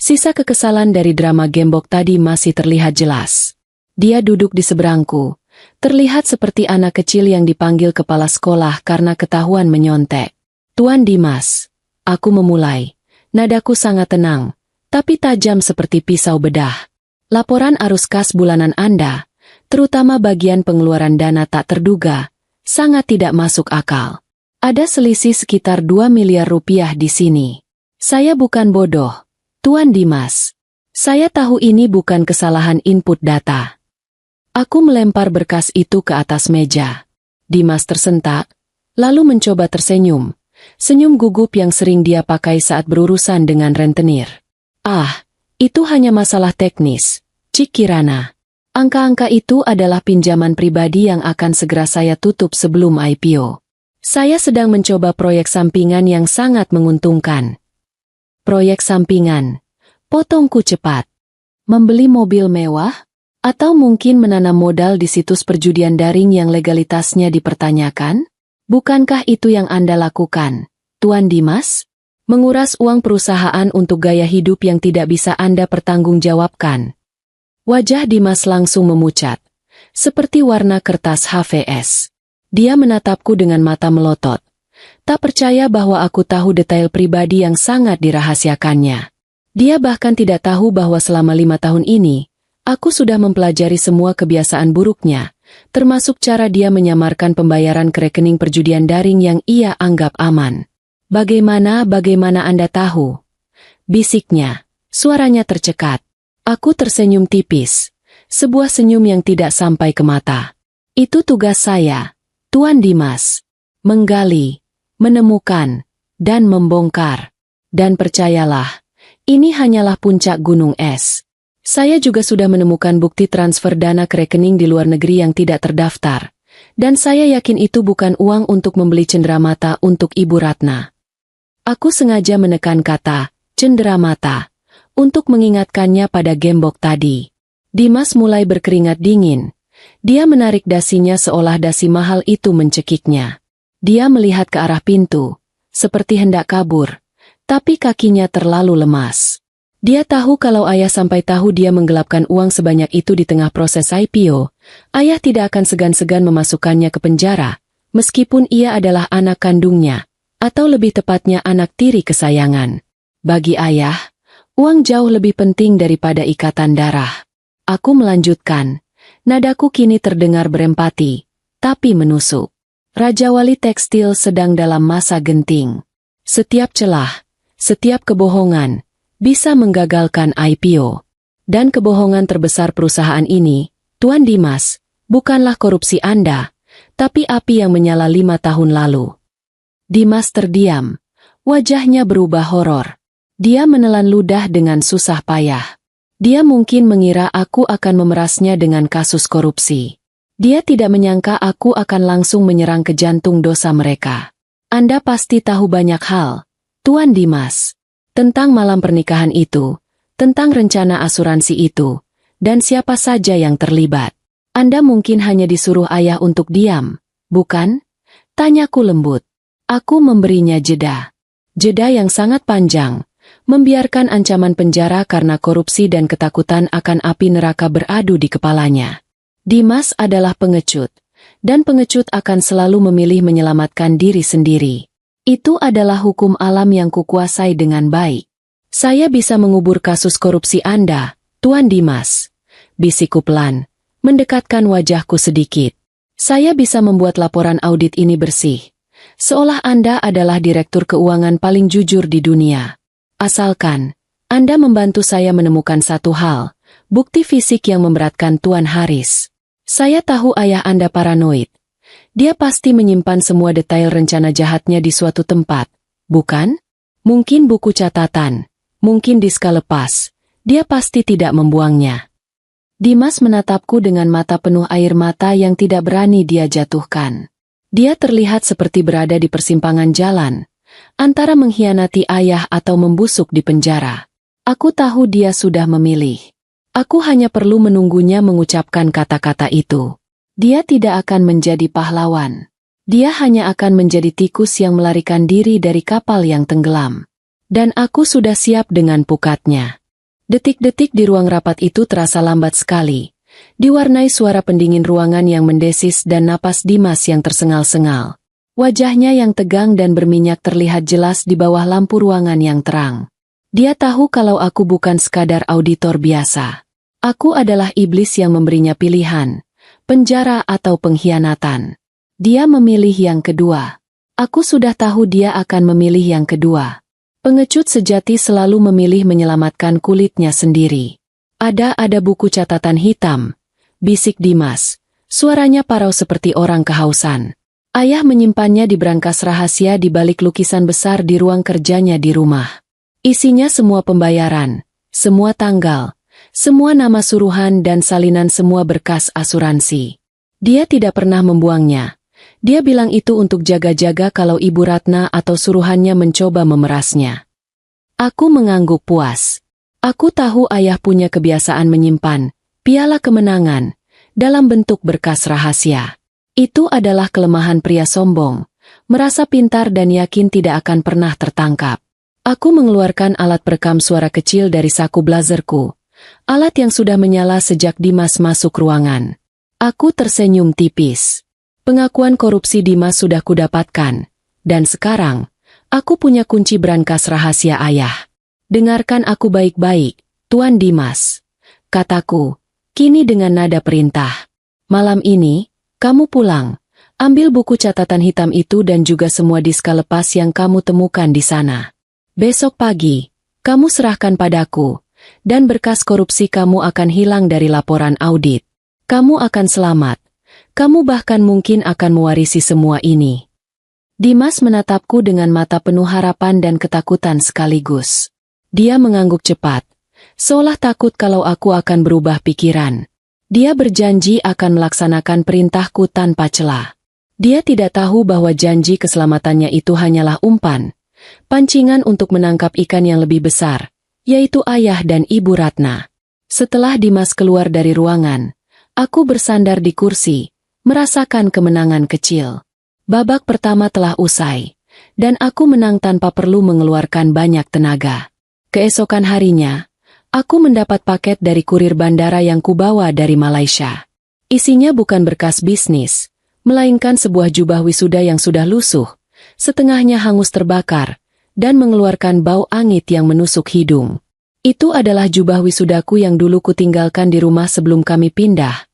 Sisa kekesalan dari drama gembok tadi masih terlihat jelas. Dia duduk di seberangku, terlihat seperti anak kecil yang dipanggil kepala sekolah karena ketahuan menyontek. Tuan Dimas, aku memulai. Nadaku sangat tenang, tapi tajam seperti pisau bedah. Laporan arus kas bulanan Anda, terutama bagian pengeluaran dana tak terduga, sangat tidak masuk akal. Ada selisih sekitar 2 miliar rupiah di sini. Saya bukan bodoh, Tuan Dimas. Saya tahu ini bukan kesalahan input data. Aku melempar berkas itu ke atas meja. Dimas tersentak, lalu mencoba tersenyum. Senyum gugup yang sering dia pakai saat berurusan dengan rentenir. Ah, itu hanya masalah teknis, Cik Kirana. Angka-angka itu adalah pinjaman pribadi yang akan segera saya tutup sebelum IPO. Saya sedang mencoba proyek sampingan yang sangat menguntungkan. Proyek sampingan. Potongku cepat. Membeli mobil mewah? Atau mungkin menanam modal di situs perjudian daring yang legalitasnya dipertanyakan? Bukankah itu yang Anda lakukan, Tuan Dimas? Menguras uang perusahaan untuk gaya hidup yang tidak bisa Anda pertanggungjawabkan. Wajah Dimas langsung memucat, seperti warna kertas HVS. Dia menatapku dengan mata melotot. Tak percaya bahwa aku tahu detail pribadi yang sangat dirahasiakannya. Dia bahkan tidak tahu bahwa selama 5 tahun ini, aku sudah mempelajari semua kebiasaan buruknya, termasuk cara dia menyamarkan pembayaran ke rekening perjudian daring yang ia anggap aman. Bagaimana Anda tahu? Bisiknya, suaranya tercekat. Aku tersenyum tipis, sebuah senyum yang tidak sampai ke mata. Itu tugas saya, Tuan Dimas. Menggali, menemukan, dan membongkar. Dan percayalah, ini hanyalah puncak gunung es. Saya juga sudah menemukan bukti transfer dana ke rekening di luar negeri yang tidak terdaftar. Dan saya yakin itu bukan uang untuk membeli cenderamata untuk Ibu Ratna. Aku sengaja menekan kata, cenderamata, untuk mengingatkannya pada gembok tadi. Dimas mulai berkeringat dingin. Dia menarik dasinya seolah dasi mahal itu mencekiknya. Dia melihat ke arah pintu, seperti hendak kabur, tapi kakinya terlalu lemas. Dia tahu kalau ayah sampai tahu dia menggelapkan uang sebanyak itu di tengah proses IPO, ayah tidak akan segan-segan memasukkannya ke penjara, meskipun ia adalah anak kandungnya, atau lebih tepatnya anak tiri kesayangan. Bagi ayah, uang jauh lebih penting daripada ikatan darah. Aku melanjutkan, nadaku kini terdengar berempati, tapi menusuk. Raja Wali Tekstil sedang dalam masa genting. Setiap celah, setiap kebohongan, bisa menggagalkan IPO. Dan kebohongan terbesar perusahaan ini, Tuan Dimas, bukanlah korupsi Anda, tapi api yang menyala 5 tahun lalu. Dimas terdiam. Wajahnya berubah horor. Dia menelan ludah dengan susah payah. Dia mungkin mengira aku akan memerasnya dengan kasus korupsi. Dia tidak menyangka aku akan langsung menyerang ke jantung dosa mereka. Anda pasti tahu banyak hal, Tuan Dimas. Tentang malam pernikahan itu, tentang rencana asuransi itu, dan siapa saja yang terlibat. Anda mungkin hanya disuruh ayah untuk diam, bukan? Tanyaku lembut. Aku memberinya jeda. Jeda yang sangat panjang, membiarkan ancaman penjara karena korupsi dan ketakutan akan api neraka beradu di kepalanya. Dimas adalah pengecut, dan pengecut akan selalu memilih menyelamatkan diri sendiri. Itu adalah hukum alam yang kukuasai dengan baik. Saya bisa mengubur kasus korupsi Anda, Tuan Dimas. Bisikku pelan, mendekatkan wajahku sedikit. Saya bisa membuat laporan audit ini bersih, seolah Anda adalah direktur keuangan paling jujur di dunia. Asalkan Anda membantu saya menemukan satu hal, bukti fisik yang memberatkan Tuan Haris. Saya tahu ayah Anda paranoid. Dia pasti menyimpan semua detail rencana jahatnya di suatu tempat, bukan? Mungkin buku catatan, mungkin disk lepas. Dia pasti tidak membuangnya. Dimas menatapku dengan mata penuh air mata yang tidak berani dia jatuhkan. Dia terlihat seperti berada di persimpangan jalan, antara mengkhianati ayah atau membusuk di penjara. Aku tahu dia sudah memilih. Aku hanya perlu menunggunya mengucapkan kata-kata itu. Dia tidak akan menjadi pahlawan. Dia hanya akan menjadi tikus yang melarikan diri dari kapal yang tenggelam. Dan aku sudah siap dengan pukatnya. Detik-detik di ruang rapat itu terasa lambat sekali, diwarnai suara pendingin ruangan yang mendesis dan napas Dimas yang tersengal-sengal. Wajahnya yang tegang dan berminyak terlihat jelas di bawah lampu ruangan yang terang. Dia tahu kalau aku bukan sekadar auditor biasa. Aku adalah iblis yang memberinya pilihan, penjara atau pengkhianatan. Dia memilih yang kedua. Aku sudah tahu dia akan memilih yang kedua. Pengecut sejati selalu memilih menyelamatkan kulitnya sendiri. Ada buku catatan hitam, bisik Dimas. Suaranya parau seperti orang kehausan. Ayah menyimpannya di brankas rahasia di balik lukisan besar di ruang kerjanya di rumah. Isinya semua pembayaran, semua tanggal, semua nama suruhan dan salinan semua berkas asuransi. Dia tidak pernah membuangnya. Dia bilang itu untuk jaga-jaga kalau Ibu Ratna atau suruhannya mencoba memerasnya. Aku mengangguk puas. Aku tahu ayah punya kebiasaan menyimpan piala kemenangan dalam bentuk berkas rahasia. Itu adalah kelemahan pria sombong, merasa pintar dan yakin tidak akan pernah tertangkap. Aku mengeluarkan alat perekam suara kecil dari saku blazerku, alat yang sudah menyala sejak Dimas masuk ruangan. Aku tersenyum tipis. Pengakuan korupsi Dimas sudah kudapatkan, Dan sekarang, aku punya kunci brankas rahasia ayah. Dengarkan aku baik-baik, Tuan Dimas. Kataku, kini dengan nada perintah. Malam ini, kamu pulang. Ambil buku catatan hitam itu dan juga semua diska lepas yang kamu temukan di sana. Besok pagi, kamu serahkan padaku, dan berkas korupsi kamu akan hilang dari laporan audit. Kamu akan selamat. Kamu bahkan mungkin akan mewarisi semua ini. Dimas menatapku dengan mata penuh harapan dan ketakutan sekaligus. Dia mengangguk cepat, seolah takut kalau aku akan berubah pikiran. Dia berjanji akan melaksanakan perintahku tanpa celah. Dia tidak tahu bahwa janji keselamatannya itu hanyalah umpan, pancingan untuk menangkap ikan yang lebih besar, yaitu ayah dan ibu Ratna. Setelah Dimas keluar dari ruangan, aku bersandar di kursi, merasakan kemenangan kecil. Babak pertama telah usai, dan aku menang tanpa perlu mengeluarkan banyak tenaga. Keesokan harinya, aku mendapat paket dari kurir bandara yang kubawa dari Malaysia. Isinya bukan berkas bisnis, melainkan sebuah jubah wisuda yang sudah lusuh, setengahnya hangus terbakar, dan mengeluarkan bau angit yang menusuk hidung. Itu adalah jubah wisudaku yang dulu kutinggalkan di rumah sebelum kami pindah,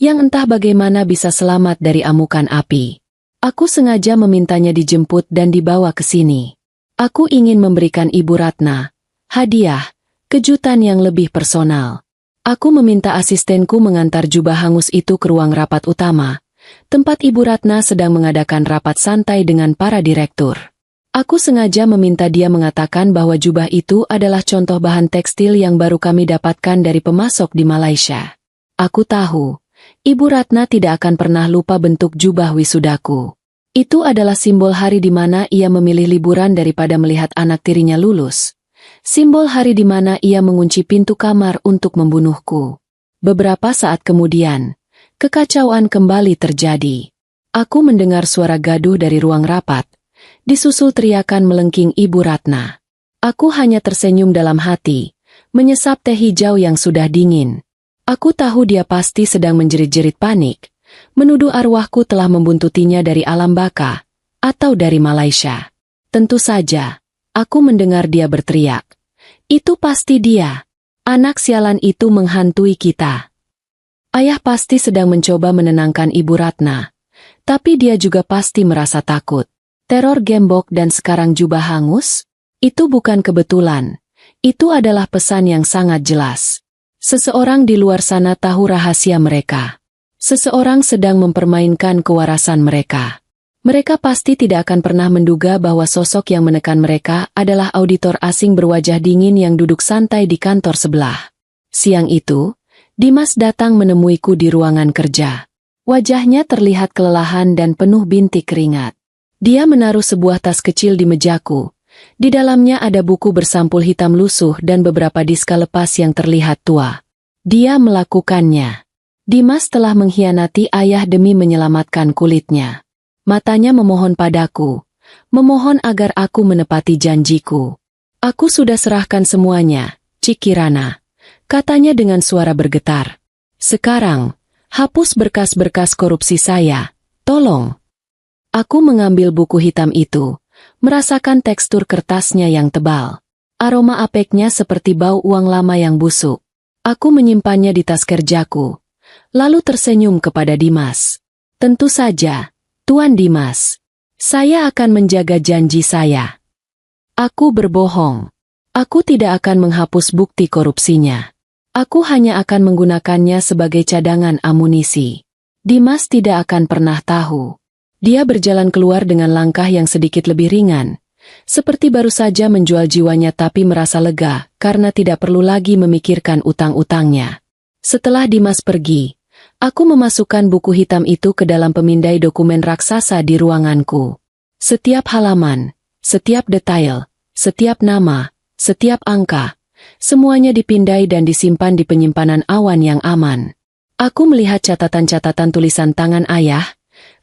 yang entah bagaimana bisa selamat dari amukan api. Aku sengaja memintanya dijemput dan dibawa ke sini. Aku ingin memberikan Ibu Ratna hadiah, kejutan yang lebih personal. Aku meminta asistenku mengantar jubah hangus itu ke ruang rapat utama, tempat Ibu Ratna sedang mengadakan rapat santai dengan para direktur. Aku sengaja meminta dia mengatakan bahwa jubah itu adalah contoh bahan tekstil yang baru kami dapatkan dari pemasok di Malaysia. Aku tahu, Ibu Ratna tidak akan pernah lupa bentuk jubah wisudaku. Itu adalah simbol hari di mana ia memilih liburan daripada melihat anak tirinya lulus. Simbol hari di mana ia mengunci pintu kamar untuk membunuhku. Beberapa saat kemudian, kekacauan kembali terjadi. Aku mendengar suara gaduh dari ruang rapat, disusul teriakan melengking Ibu Ratna. Aku hanya tersenyum dalam hati, menyesap teh hijau yang sudah dingin. Aku tahu dia pasti sedang menjerit-jerit panik, menuduh arwahku telah membuntutinya dari alam baka, atau dari Malaysia. Tentu saja, aku mendengar dia berteriak. Itu pasti dia. Anak sialan itu menghantui kita. Ayah pasti sedang mencoba menenangkan Ibu Ratna, tapi dia juga pasti merasa takut. Teror gembok dan sekarang jubah hangus? Itu bukan kebetulan. Itu adalah pesan yang sangat jelas. Seseorang di luar sana tahu rahasia mereka. Seseorang sedang mempermainkan kewarasan mereka. Mereka pasti tidak akan pernah menduga bahwa sosok yang menekan mereka adalah auditor asing berwajah dingin yang duduk santai di kantor sebelah. Siang itu, Dimas datang menemuiku di ruangan kerja. Wajahnya terlihat kelelahan dan penuh bintik keringat. Dia menaruh sebuah tas kecil di mejaku. Di dalamnya ada buku bersampul hitam lusuh dan beberapa diska lepas yang terlihat tua. Dia melakukannya. Dimas telah mengkhianati ayah demi menyelamatkan kulitnya. Matanya memohon padaku, memohon agar aku menepati janjiku. Aku sudah serahkan semuanya, Cik Kirana, katanya dengan suara bergetar. Sekarang, hapus berkas-berkas korupsi saya, tolong. Aku mengambil buku hitam itu, merasakan tekstur kertasnya yang tebal. Aroma apeknya seperti bau uang lama yang busuk. Aku menyimpannya di tas kerjaku, lalu tersenyum kepada Dimas. Tentu saja, Tuan Dimas, saya akan menjaga janji saya. Aku berbohong. Aku tidak akan menghapus bukti korupsinya. Aku hanya akan menggunakannya sebagai cadangan amunisi. Dimas tidak akan pernah tahu. Dia berjalan keluar dengan langkah yang sedikit lebih ringan, seperti baru saja menjual jiwanya tapi merasa lega karena tidak perlu lagi memikirkan utang-utangnya. Setelah Dimas pergi, aku memasukkan buku hitam itu ke dalam pemindai dokumen raksasa di ruanganku. Setiap halaman, setiap detail, setiap nama, setiap angka, semuanya dipindai dan disimpan di penyimpanan awan yang aman. Aku melihat catatan-catatan tulisan tangan ayah,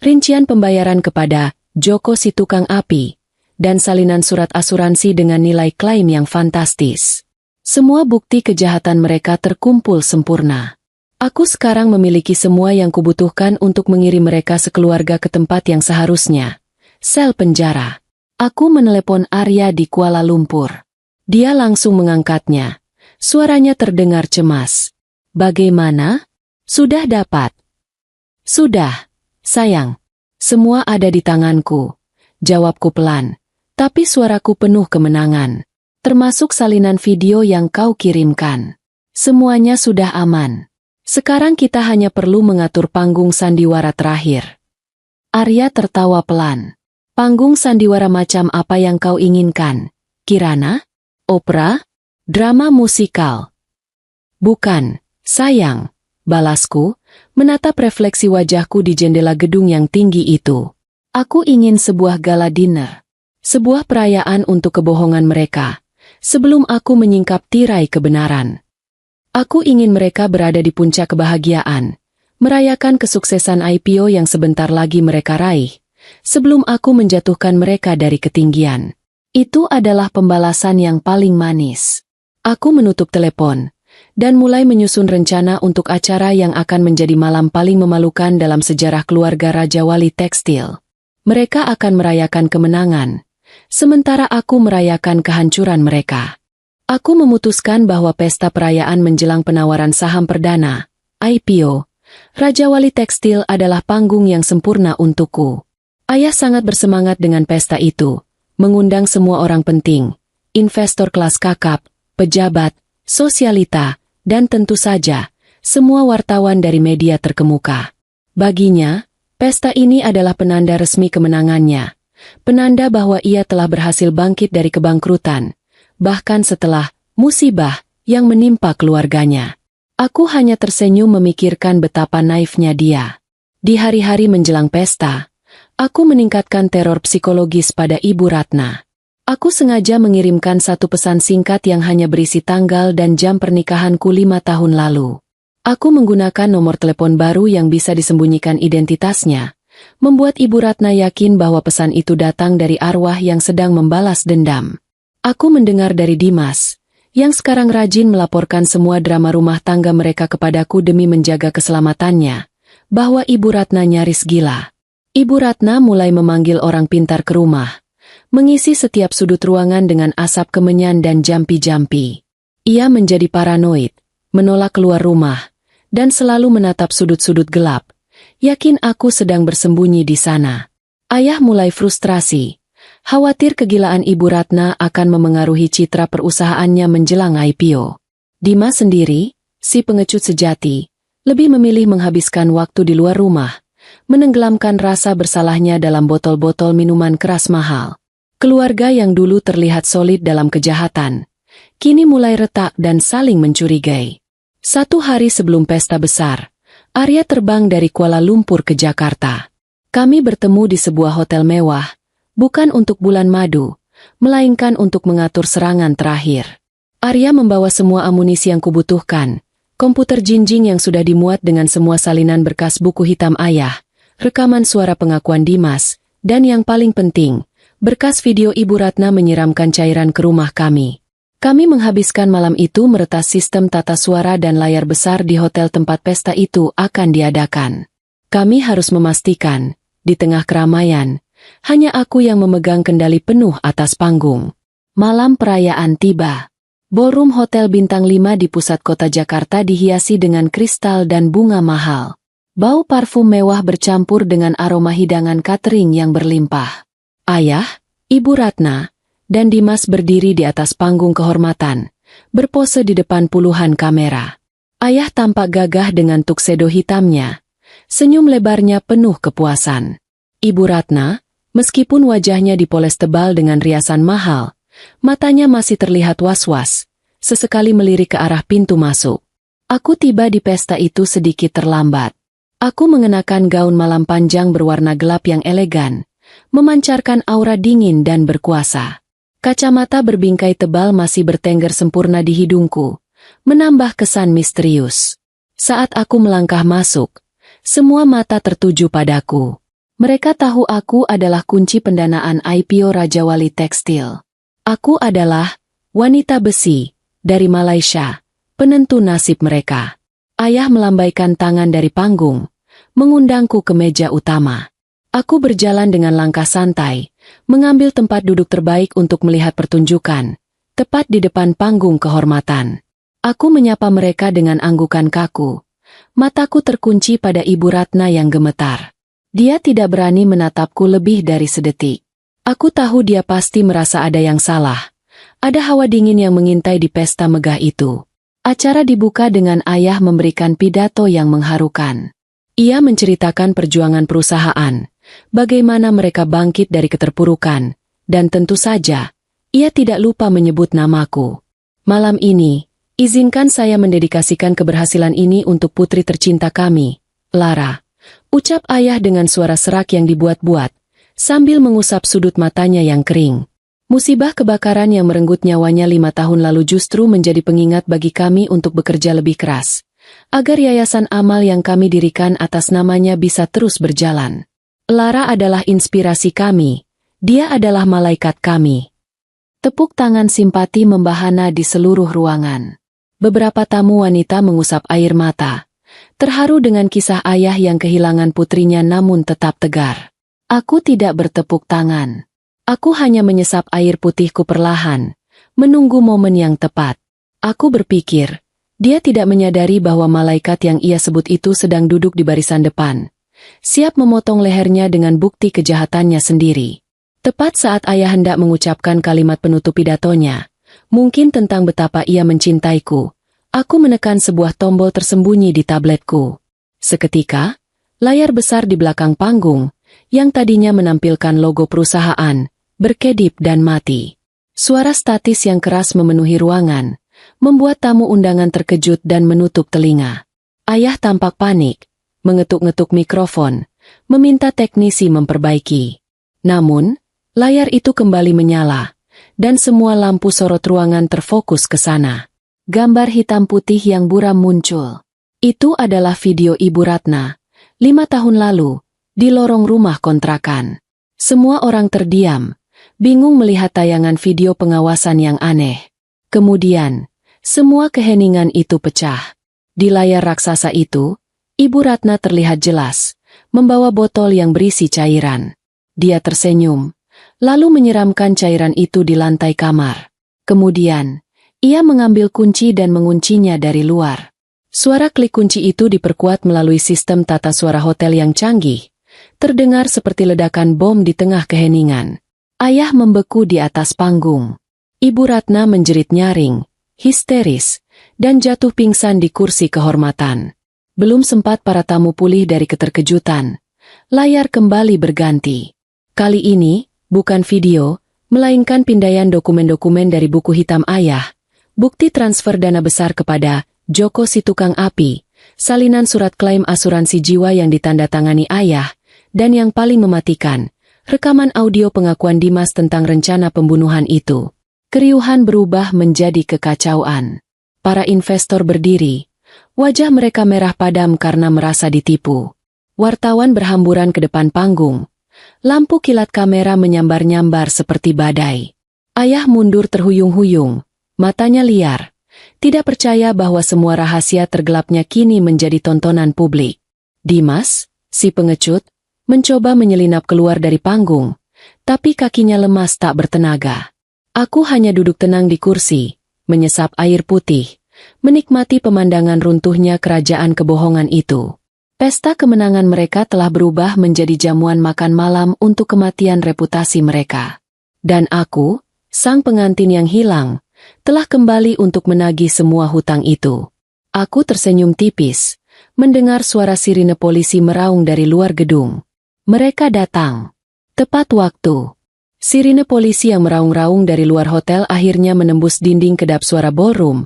rincian pembayaran kepada Joko si tukang api, dan salinan surat asuransi dengan nilai klaim yang fantastis. Semua bukti kejahatan mereka terkumpul sempurna. Aku sekarang memiliki semua yang kubutuhkan untuk mengirim mereka sekeluarga ke tempat yang seharusnya. Sel penjara. Aku menelepon Arya di Kuala Lumpur. Dia langsung mengangkatnya. Suaranya terdengar cemas. Bagaimana? Sudah dapat? Sudah, sayang. Semua ada di tanganku. Jawabku pelan. Tapi suaraku penuh kemenangan. Termasuk salinan video yang kau kirimkan. Semuanya sudah aman. Sekarang kita hanya perlu mengatur panggung sandiwara terakhir. Arya tertawa pelan. Panggung sandiwara macam apa yang kau inginkan? Kirana? Opera? Drama musikal? Bukan, sayang, balasku, menatap refleksi wajahku di jendela gedung yang tinggi itu. Aku ingin sebuah gala dinner. Sebuah perayaan untuk kebohongan mereka. Sebelum aku menyingkap tirai kebenaran. Aku ingin mereka berada di puncak kebahagiaan. Merayakan kesuksesan IPO yang sebentar lagi mereka raih. Sebelum aku menjatuhkan mereka dari ketinggian. Itu adalah pembalasan yang paling manis. Aku menutup telepon, dan mulai menyusun rencana untuk acara yang akan menjadi malam paling memalukan dalam sejarah keluarga Raja Wali Tekstil. Mereka akan merayakan kemenangan, sementara aku merayakan kehancuran mereka. Aku memutuskan bahwa pesta perayaan menjelang penawaran saham perdana, IPO, Raja Wali Tekstil adalah panggung yang sempurna untukku. Ayah sangat bersemangat dengan pesta itu. Mengundang semua orang penting, investor kelas kakap, pejabat, sosialita, dan tentu saja, semua wartawan dari media terkemuka. Baginya, pesta ini adalah penanda resmi kemenangannya, penanda bahwa ia telah berhasil bangkit dari kebangkrutan, bahkan setelah musibah yang menimpa keluarganya. Aku hanya tersenyum memikirkan betapa naifnya dia. Di hari-hari menjelang pesta, aku meningkatkan teror psikologis pada Ibu Ratna. Aku sengaja mengirimkan satu pesan singkat yang hanya berisi tanggal dan jam pernikahanku 5 tahun lalu. Aku menggunakan nomor telepon baru yang bisa disembunyikan identitasnya, membuat Ibu Ratna yakin bahwa pesan itu datang dari arwah yang sedang membalas dendam. Aku mendengar dari Dimas, yang sekarang rajin melaporkan semua drama rumah tangga mereka kepadaku demi menjaga keselamatannya, bahwa Ibu Ratna nyaris gila. Ibu Ratna mulai memanggil orang pintar ke rumah, mengisi setiap sudut ruangan dengan asap kemenyan dan jampi-jampi. Ia menjadi paranoid, menolak keluar rumah, dan selalu menatap sudut-sudut gelap, yakin aku sedang bersembunyi di sana. Ayah mulai frustrasi, khawatir kegilaan Ibu Ratna akan memengaruhi citra perusahaannya menjelang IPO. Dimas sendiri, si pengecut sejati, lebih memilih menghabiskan waktu di luar rumah, menenggelamkan rasa bersalahnya dalam botol-botol minuman keras mahal. Keluarga yang dulu terlihat solid dalam kejahatan, kini mulai retak dan saling mencurigai. Satu hari sebelum pesta besar, Arya terbang dari Kuala Lumpur ke Jakarta. Kami bertemu di sebuah hotel mewah, bukan untuk bulan madu, melainkan untuk mengatur serangan terakhir. Arya membawa semua amunisi yang kubutuhkan, komputer jinjing yang sudah dimuat dengan semua salinan berkas buku hitam ayah, rekaman suara pengakuan Dimas, dan yang paling penting, berkas video Ibu Ratna menyiramkan cairan ke rumah kami. Kami menghabiskan malam itu meretas sistem tata suara dan layar besar di hotel tempat pesta itu akan diadakan. Kami harus memastikan, di tengah keramaian, hanya aku yang memegang kendali penuh atas panggung. Malam perayaan tiba. Ballroom Hotel Bintang 5 di pusat kota Jakarta dihiasi dengan kristal dan bunga mahal. Bau parfum mewah bercampur dengan aroma hidangan catering yang berlimpah. Ayah, Ibu Ratna, dan Dimas berdiri di atas panggung kehormatan, berpose di depan puluhan kamera. Ayah tampak gagah dengan tuxedo hitamnya. Senyum lebarnya penuh kepuasan. Ibu Ratna, meskipun wajahnya dipoles tebal dengan riasan mahal, matanya masih terlihat was-was, sesekali melirik ke arah pintu masuk. Aku tiba di pesta itu sedikit terlambat. Aku mengenakan gaun malam panjang berwarna gelap yang elegan, memancarkan aura dingin dan berkuasa. Kacamata berbingkai tebal masih bertengger sempurna di hidungku, menambah kesan misterius. Saat aku melangkah masuk, semua mata tertuju padaku. Mereka tahu aku adalah kunci pendanaan IPO Raja Wali Tekstil. Aku adalah wanita besi dari Malaysia, penentu nasib mereka. Ayah melambaikan tangan dari panggung, mengundangku ke meja utama. Aku berjalan dengan langkah santai, mengambil tempat duduk terbaik untuk melihat pertunjukan, tepat di depan panggung kehormatan. Aku menyapa mereka dengan anggukan kaku. Mataku terkunci pada Ibu Ratna yang gemetar. Dia tidak berani menatapku lebih dari sedetik. Aku tahu dia pasti merasa ada yang salah. Ada hawa dingin yang mengintai di pesta megah itu. Acara dibuka dengan ayah memberikan pidato yang mengharukan. Ia menceritakan perjuangan perusahaan, bagaimana mereka bangkit dari keterpurukan, dan tentu saja, ia tidak lupa menyebut namaku. Malam ini, izinkan saya mendedikasikan keberhasilan ini untuk putri tercinta kami, Lara. Ucap ayah dengan suara serak yang dibuat-buat, sambil mengusap sudut matanya yang kering. Musibah kebakaran yang merenggut nyawanya 5 tahun lalu justru menjadi pengingat bagi kami untuk bekerja lebih keras, agar yayasan amal yang kami dirikan atas namanya bisa terus berjalan. Lara adalah inspirasi kami, dia adalah malaikat kami. Tepuk tangan simpati membahana di seluruh ruangan. Beberapa tamu wanita mengusap air mata, terharu dengan kisah ayah yang kehilangan putrinya namun tetap tegar. Aku tidak bertepuk tangan. Aku hanya menyesap air putihku perlahan, menunggu momen yang tepat. Aku berpikir, dia tidak menyadari bahwa malaikat yang ia sebut itu sedang duduk di barisan depan, siap memotong lehernya dengan bukti kejahatannya sendiri. Tepat saat ayah hendak mengucapkan kalimat penutup pidatonya, mungkin tentang betapa ia mencintaiku, aku menekan sebuah tombol tersembunyi di tabletku. Seketika, layar besar di belakang panggung, yang tadinya menampilkan logo perusahaan, berkedip dan mati. Suara statis yang keras memenuhi ruangan, membuat tamu undangan terkejut dan menutup telinga. Ayah tampak panik, mengetuk-ngetuk mikrofon, meminta teknisi memperbaiki. Namun, layar itu kembali menyala, dan semua lampu sorot ruangan terfokus ke sana. Gambar hitam putih yang buram muncul. Itu adalah video Ibu Ratna, 5 tahun lalu, di lorong rumah kontrakan. Semua orang terdiam, bingung melihat tayangan video pengawasan yang aneh. Kemudian, semua keheningan itu pecah. Di layar raksasa itu, Ibu Ratna terlihat jelas, membawa botol yang berisi cairan. Dia tersenyum, lalu menyiramkan cairan itu di lantai kamar. Kemudian, ia mengambil kunci dan menguncinya dari luar. Suara klik kunci itu diperkuat melalui sistem tata suara hotel yang canggih, terdengar seperti ledakan bom di tengah keheningan. Ayah membeku di atas panggung. Ibu Ratna menjerit nyaring, histeris, dan jatuh pingsan di kursi kehormatan. Belum sempat para tamu pulih dari keterkejutan, layar kembali berganti. Kali ini, bukan video, melainkan pindaian dokumen-dokumen dari buku hitam ayah, bukti transfer dana besar kepada Joko si tukang api, salinan surat klaim asuransi jiwa yang ditandatangani ayah, dan yang paling mematikan, rekaman audio pengakuan Dimas tentang rencana pembunuhan itu. Keriuhan berubah menjadi kekacauan. Para investor berdiri, wajah mereka merah padam karena merasa ditipu. Wartawan berhamburan ke depan panggung. Lampu kilat kamera menyambar-nyambar seperti badai. Ayah mundur terhuyung-huyung, matanya liar. Tidak percaya bahwa semua rahasia tergelapnya kini menjadi tontonan publik. Dimas, si pengecut, mencoba menyelinap keluar dari panggung, tapi kakinya lemas tak bertenaga. Aku hanya duduk tenang di kursi, menyesap air putih, menikmati pemandangan runtuhnya kerajaan kebohongan itu. Pesta kemenangan mereka telah berubah menjadi jamuan makan malam untuk kematian reputasi mereka. Dan aku, sang pengantin yang hilang, telah kembali untuk menagih semua hutang itu. Aku tersenyum tipis, mendengar suara sirine polisi meraung dari luar gedung. Mereka datang. Tepat waktu. Sirine polisi yang meraung-raung dari luar hotel akhirnya menembus dinding kedap suara ballroom,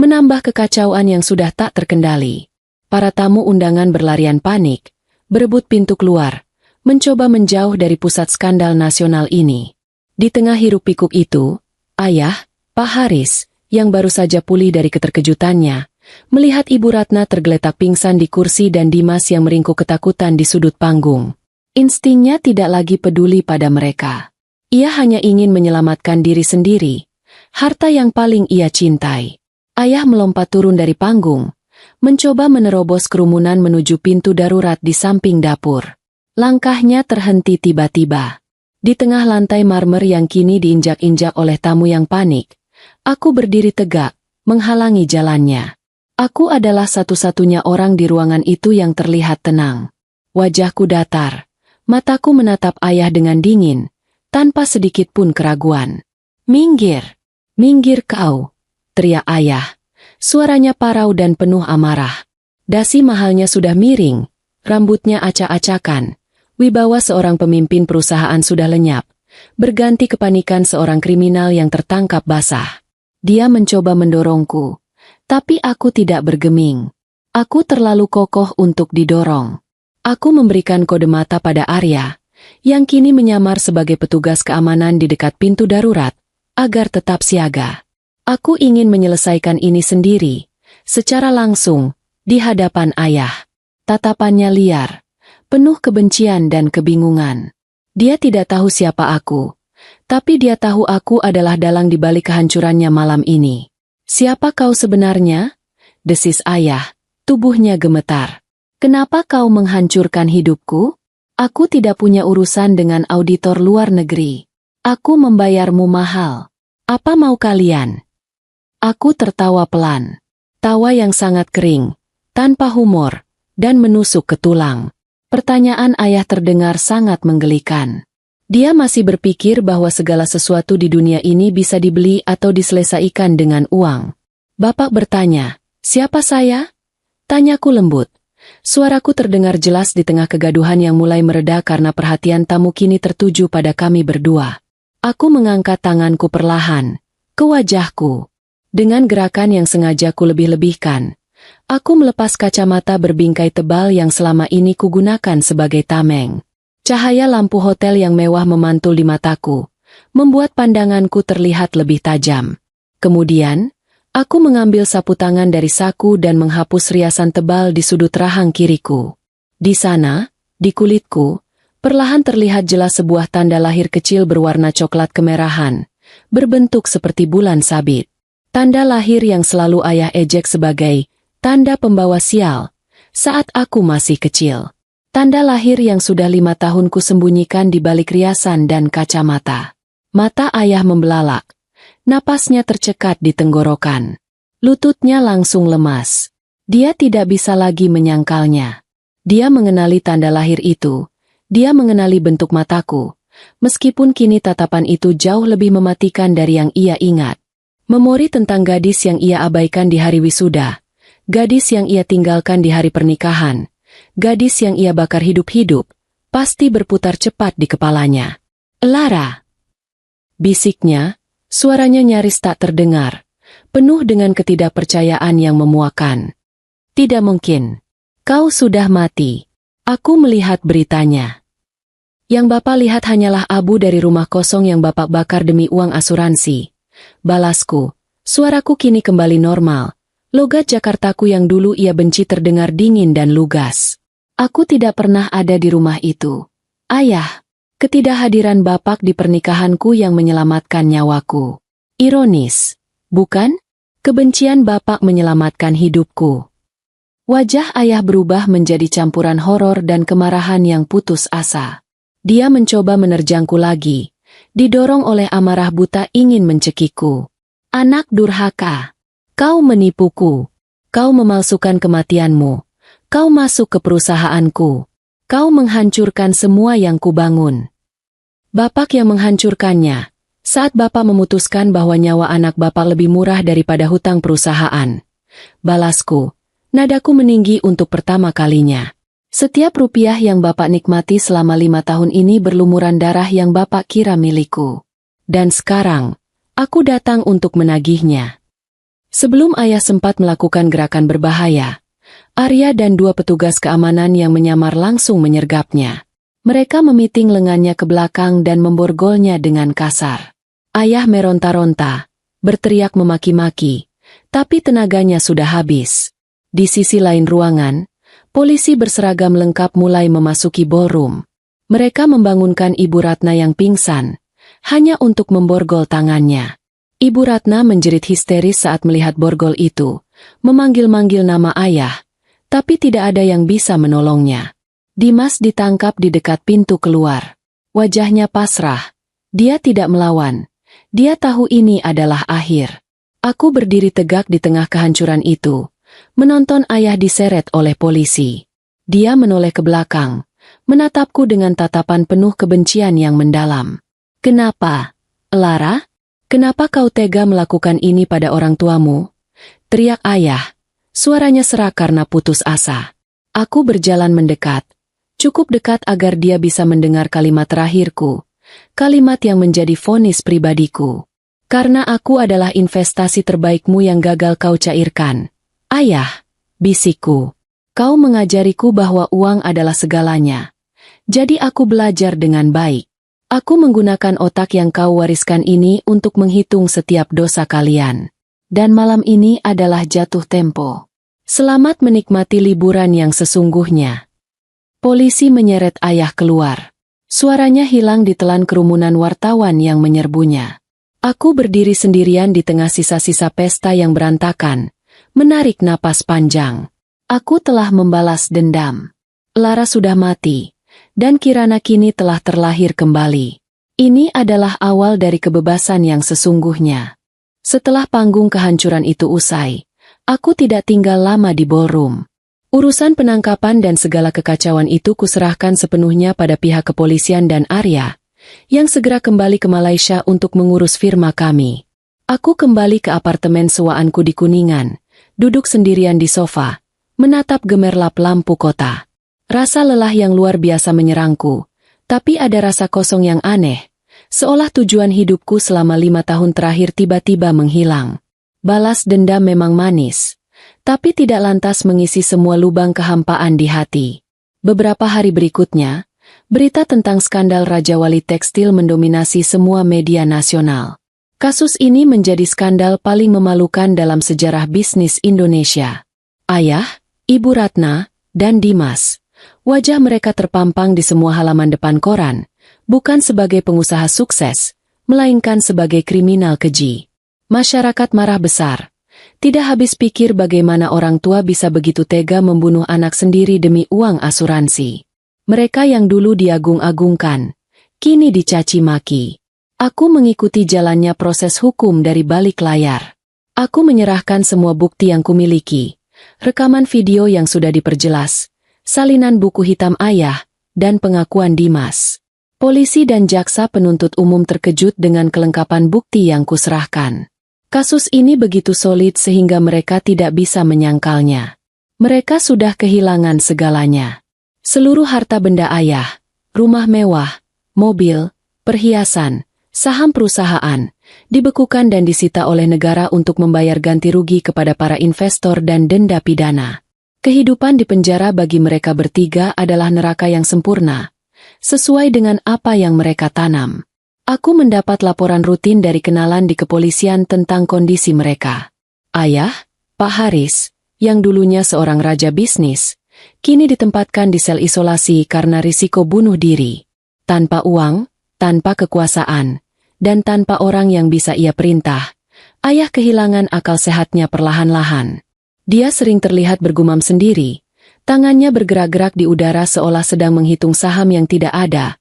menambah kekacauan yang sudah tak terkendali. Para tamu undangan berlarian panik, berebut pintu keluar, mencoba menjauh dari pusat skandal nasional ini. Di tengah hiruk-pikuk itu, ayah, Pak Haris, yang baru saja pulih dari keterkejutannya, melihat Ibu Ratna tergeletak pingsan di kursi dan Dimas yang meringkuk ketakutan di sudut panggung. Instingnya tidak lagi peduli pada mereka. Ia hanya ingin menyelamatkan diri sendiri, harta yang paling ia cintai. Ayah melompat turun dari panggung, mencoba menerobos kerumunan menuju pintu darurat di samping dapur. Langkahnya terhenti tiba-tiba. Di tengah lantai marmer yang kini diinjak-injak oleh tamu yang panik, aku berdiri tegak, menghalangi jalannya. Aku adalah satu-satunya orang di ruangan itu yang terlihat tenang. Wajahku datar, mataku menatap ayah dengan dingin, tanpa sedikit pun keraguan. "Minggir! Minggir kau!" teriak ayah. Suaranya parau dan penuh amarah. Dasi mahalnya sudah miring, rambutnya acak-acakan. Wibawa seorang pemimpin perusahaan sudah lenyap, berganti kepanikan seorang kriminal yang tertangkap basah. Dia mencoba mendorongku, tapi aku tidak bergeming. Aku terlalu kokoh untuk didorong. Aku memberikan kode mata pada Arya, yang kini menyamar sebagai petugas keamanan di dekat pintu darurat, agar tetap siaga. Aku ingin menyelesaikan ini sendiri, secara langsung, di hadapan ayah. Tatapannya liar, penuh kebencian dan kebingungan. Dia tidak tahu siapa aku, tapi dia tahu aku adalah dalang di balik kehancurannya malam ini. "Siapa kau sebenarnya?" desis ayah, tubuhnya gemetar. "Kenapa kau menghancurkan hidupku? Aku tidak punya urusan dengan auditor luar negeri. Aku membayarmu mahal. Apa mau kalian?" Aku tertawa pelan. Tawa yang sangat kering, tanpa humor, dan menusuk ke tulang. Pertanyaan ayah terdengar sangat menggelikan. Dia masih berpikir bahwa segala sesuatu di dunia ini bisa dibeli atau diselesaikan dengan uang. Bapak bertanya, "Siapa saya?" Tanyaku lembut. Suaraku terdengar jelas di tengah kegaduhan yang mulai mereda karena perhatian tamu kini tertuju pada kami berdua. Aku mengangkat tanganku perlahan, ke wajahku. Dengan gerakan yang sengaja ku lebih-lebihkan, aku melepas kacamata berbingkai tebal yang selama ini kugunakan sebagai tameng. Cahaya lampu hotel yang mewah memantul di mataku, membuat pandanganku terlihat lebih tajam. Kemudian, aku mengambil sapu tangan dari saku dan menghapus riasan tebal di sudut rahang kiriku. Di sana, di kulitku, perlahan terlihat jelas sebuah tanda lahir kecil berwarna coklat kemerahan, berbentuk seperti bulan sabit. Tanda lahir yang selalu ayah ejek sebagai tanda pembawa sial, saat aku masih kecil. Tanda lahir yang sudah 5 tahun ku sembunyikan di balik riasan dan kacamata. Mata ayah membelalak. Napasnya tercekat di tenggorokan. Lututnya langsung lemas. Dia tidak bisa lagi menyangkalnya. Dia mengenali tanda lahir itu. Dia mengenali bentuk mataku. Meskipun kini tatapan itu jauh lebih mematikan dari yang ia ingat. Memori tentang gadis yang ia abaikan di hari wisuda. Gadis yang ia tinggalkan di hari pernikahan. Gadis yang ia bakar hidup-hidup. Pasti berputar cepat di kepalanya. "Lara!" bisiknya, suaranya nyaris tak terdengar. Penuh dengan ketidakpercayaan yang memuakan. "Tidak mungkin. Kau sudah mati." Aku melihat beritanya. Yang Bapak lihat hanyalah abu dari rumah kosong yang Bapak bakar demi uang asuransi. Balasku. Suaraku kini kembali normal. Logat Jakartaku yang dulu ia benci terdengar dingin dan lugas. "Aku tidak pernah ada di rumah itu. Ayah, ketidakhadiran Bapak di pernikahanku yang menyelamatkan nyawaku." Ironis, bukan? Kebencian Bapak menyelamatkan hidupku. Wajah ayah berubah menjadi campuran horor dan kemarahan yang putus asa. Dia mencoba menerjangku lagi. Didorong oleh amarah buta ingin mencekikku. "Anak durhaka. Kau menipuku. Kau memalsukan kematianmu. Kau masuk ke perusahaanku. Kau menghancurkan semua yang kubangun." Bapak yang menghancurkannya. Saat Bapak memutuskan bahwa nyawa anak Bapak lebih murah daripada hutang perusahaan. Balasku. Nadaku meninggi untuk pertama kalinya. Setiap rupiah yang Bapak nikmati selama 5 tahun ini berlumuran darah yang Bapak kira milikku. Dan sekarang, aku datang untuk menagihnya. Sebelum ayah sempat melakukan gerakan berbahaya, Arya dan 2 petugas keamanan yang menyamar langsung menyergapnya. Mereka memiting lengannya ke belakang dan memborgolnya dengan kasar. Ayah meronta-ronta, berteriak memaki-maki, tapi tenaganya sudah habis. Di sisi lain ruangan, polisi berseragam lengkap mulai memasuki ballroom. Mereka membangunkan Ibu Ratna yang pingsan, hanya untuk memborgol tangannya. Ibu Ratna menjerit histeris saat melihat borgol itu, memanggil-manggil nama ayah, tapi tidak ada yang bisa menolongnya. Dimas ditangkap di dekat pintu keluar. Wajahnya pasrah. Dia tidak melawan. Dia tahu ini adalah akhir. Aku berdiri tegak di tengah kehancuran itu, menonton ayah diseret oleh polisi. Dia menoleh ke belakang, menatapku dengan tatapan penuh kebencian yang mendalam. "Kenapa, Lara? Kenapa kau tega melakukan ini pada orang tuamu?" teriak ayah. Suaranya serak karena putus asa. Aku berjalan mendekat. Cukup dekat agar dia bisa mendengar kalimat terakhirku. Kalimat yang menjadi vonis pribadiku. "Karena aku adalah investasi terbaikmu yang gagal kau cairkan." "Ayah," bisikku. "Kau mengajariku bahwa uang adalah segalanya. Jadi aku belajar dengan baik. Aku menggunakan otak yang kau wariskan ini untuk menghitung setiap dosa kalian. Dan malam ini adalah jatuh tempo. Selamat menikmati liburan yang sesungguhnya." Polisi menyeret ayah keluar. Suaranya hilang ditelan kerumunan wartawan yang menyerbunya. Aku berdiri sendirian di tengah sisa-sisa pesta yang berantakan, menarik napas panjang. Aku telah membalas dendam. Lara sudah mati, dan Kirana kini telah terlahir kembali. Ini adalah awal dari kebebasan yang sesungguhnya. Setelah panggung kehancuran itu usai, aku tidak tinggal lama di ballroom. Urusan penangkapan dan segala kekacauan itu kuserahkan sepenuhnya pada pihak kepolisian dan Arya, yang segera kembali ke Malaysia untuk mengurus firma kami. Aku kembali ke apartemen sewaanku di Kuningan, duduk sendirian di sofa, menatap gemerlap lampu kota. Rasa lelah yang luar biasa menyerangku, tapi ada rasa kosong yang aneh, seolah tujuan hidupku selama 5 tahun terakhir tiba-tiba menghilang. Balas dendam memang manis, tapi tidak lantas mengisi semua lubang kehampaan di hati. Beberapa hari berikutnya, berita tentang skandal Raja Wali Tekstil mendominasi semua media nasional. Kasus ini menjadi skandal paling memalukan dalam sejarah bisnis Indonesia. Ayah, Ibu Ratna, dan Dimas, wajah mereka terpampang di semua halaman depan koran, bukan sebagai pengusaha sukses, melainkan sebagai kriminal keji. Masyarakat marah besar. Tidak habis pikir bagaimana orang tua bisa begitu tega membunuh anak sendiri demi uang asuransi. Mereka yang dulu diagung-agungkan, kini dicaci maki. Aku mengikuti jalannya proses hukum dari balik layar. Aku menyerahkan semua bukti yang kumiliki, rekaman video yang sudah diperjelas, salinan buku hitam ayah, dan pengakuan Dimas. Polisi dan jaksa penuntut umum terkejut dengan kelengkapan bukti yang kuserahkan. Kasus ini begitu solid sehingga mereka tidak bisa menyangkalnya. Mereka sudah kehilangan segalanya. Seluruh harta benda ayah, rumah mewah, mobil, perhiasan, saham perusahaan, dibekukan dan disita oleh negara untuk membayar ganti rugi kepada para investor dan denda pidana. Kehidupan di penjara bagi mereka bertiga adalah neraka yang sempurna, sesuai dengan apa yang mereka tanam. Aku mendapat laporan rutin dari kenalan di kepolisian tentang kondisi mereka. Ayah, Pak Haris, yang dulunya seorang raja bisnis, kini ditempatkan di sel isolasi karena risiko bunuh diri. Tanpa uang, tanpa kekuasaan, dan tanpa orang yang bisa ia perintah, ayah kehilangan akal sehatnya perlahan-lahan. Dia sering terlihat bergumam sendiri, tangannya bergerak-gerak di udara seolah sedang menghitung saham yang tidak ada,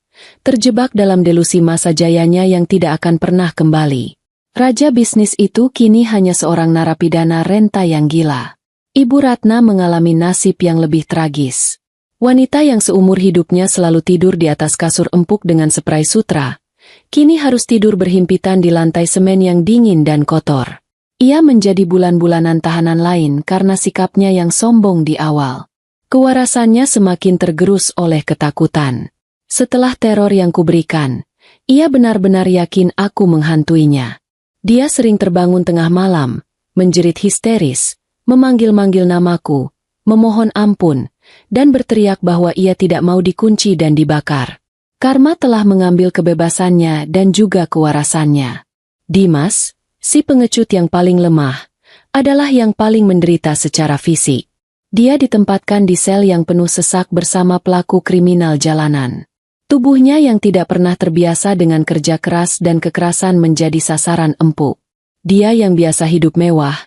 terjebak dalam delusi masa jayanya yang tidak akan pernah kembali. Raja bisnis itu kini hanya seorang narapidana renta yang gila. Ibu Ratna mengalami nasib yang lebih tragis. Wanita yang seumur hidupnya selalu tidur di atas kasur empuk dengan spray sutra, kini harus tidur berhimpitan di lantai semen yang dingin dan kotor. Ia menjadi bulan-bulanan tahanan lain karena sikapnya yang sombong di awal. Kewarasannya semakin tergerus oleh ketakutan. Setelah teror yang kuberikan, ia benar-benar yakin aku menghantuinya. Dia sering terbangun tengah malam, menjerit histeris, memanggil-manggil namaku, memohon ampun, dan berteriak bahwa ia tidak mau dikunci dan dibakar. Karma telah mengambil kebebasannya dan juga kewarasannya. Dimas, si pengecut yang paling lemah, adalah yang paling menderita secara fisik. Dia ditempatkan di sel yang penuh sesak bersama pelaku kriminal jalanan. Tubuhnya yang tidak pernah terbiasa dengan kerja keras dan kekerasan menjadi sasaran empuk. Dia yang biasa hidup mewah,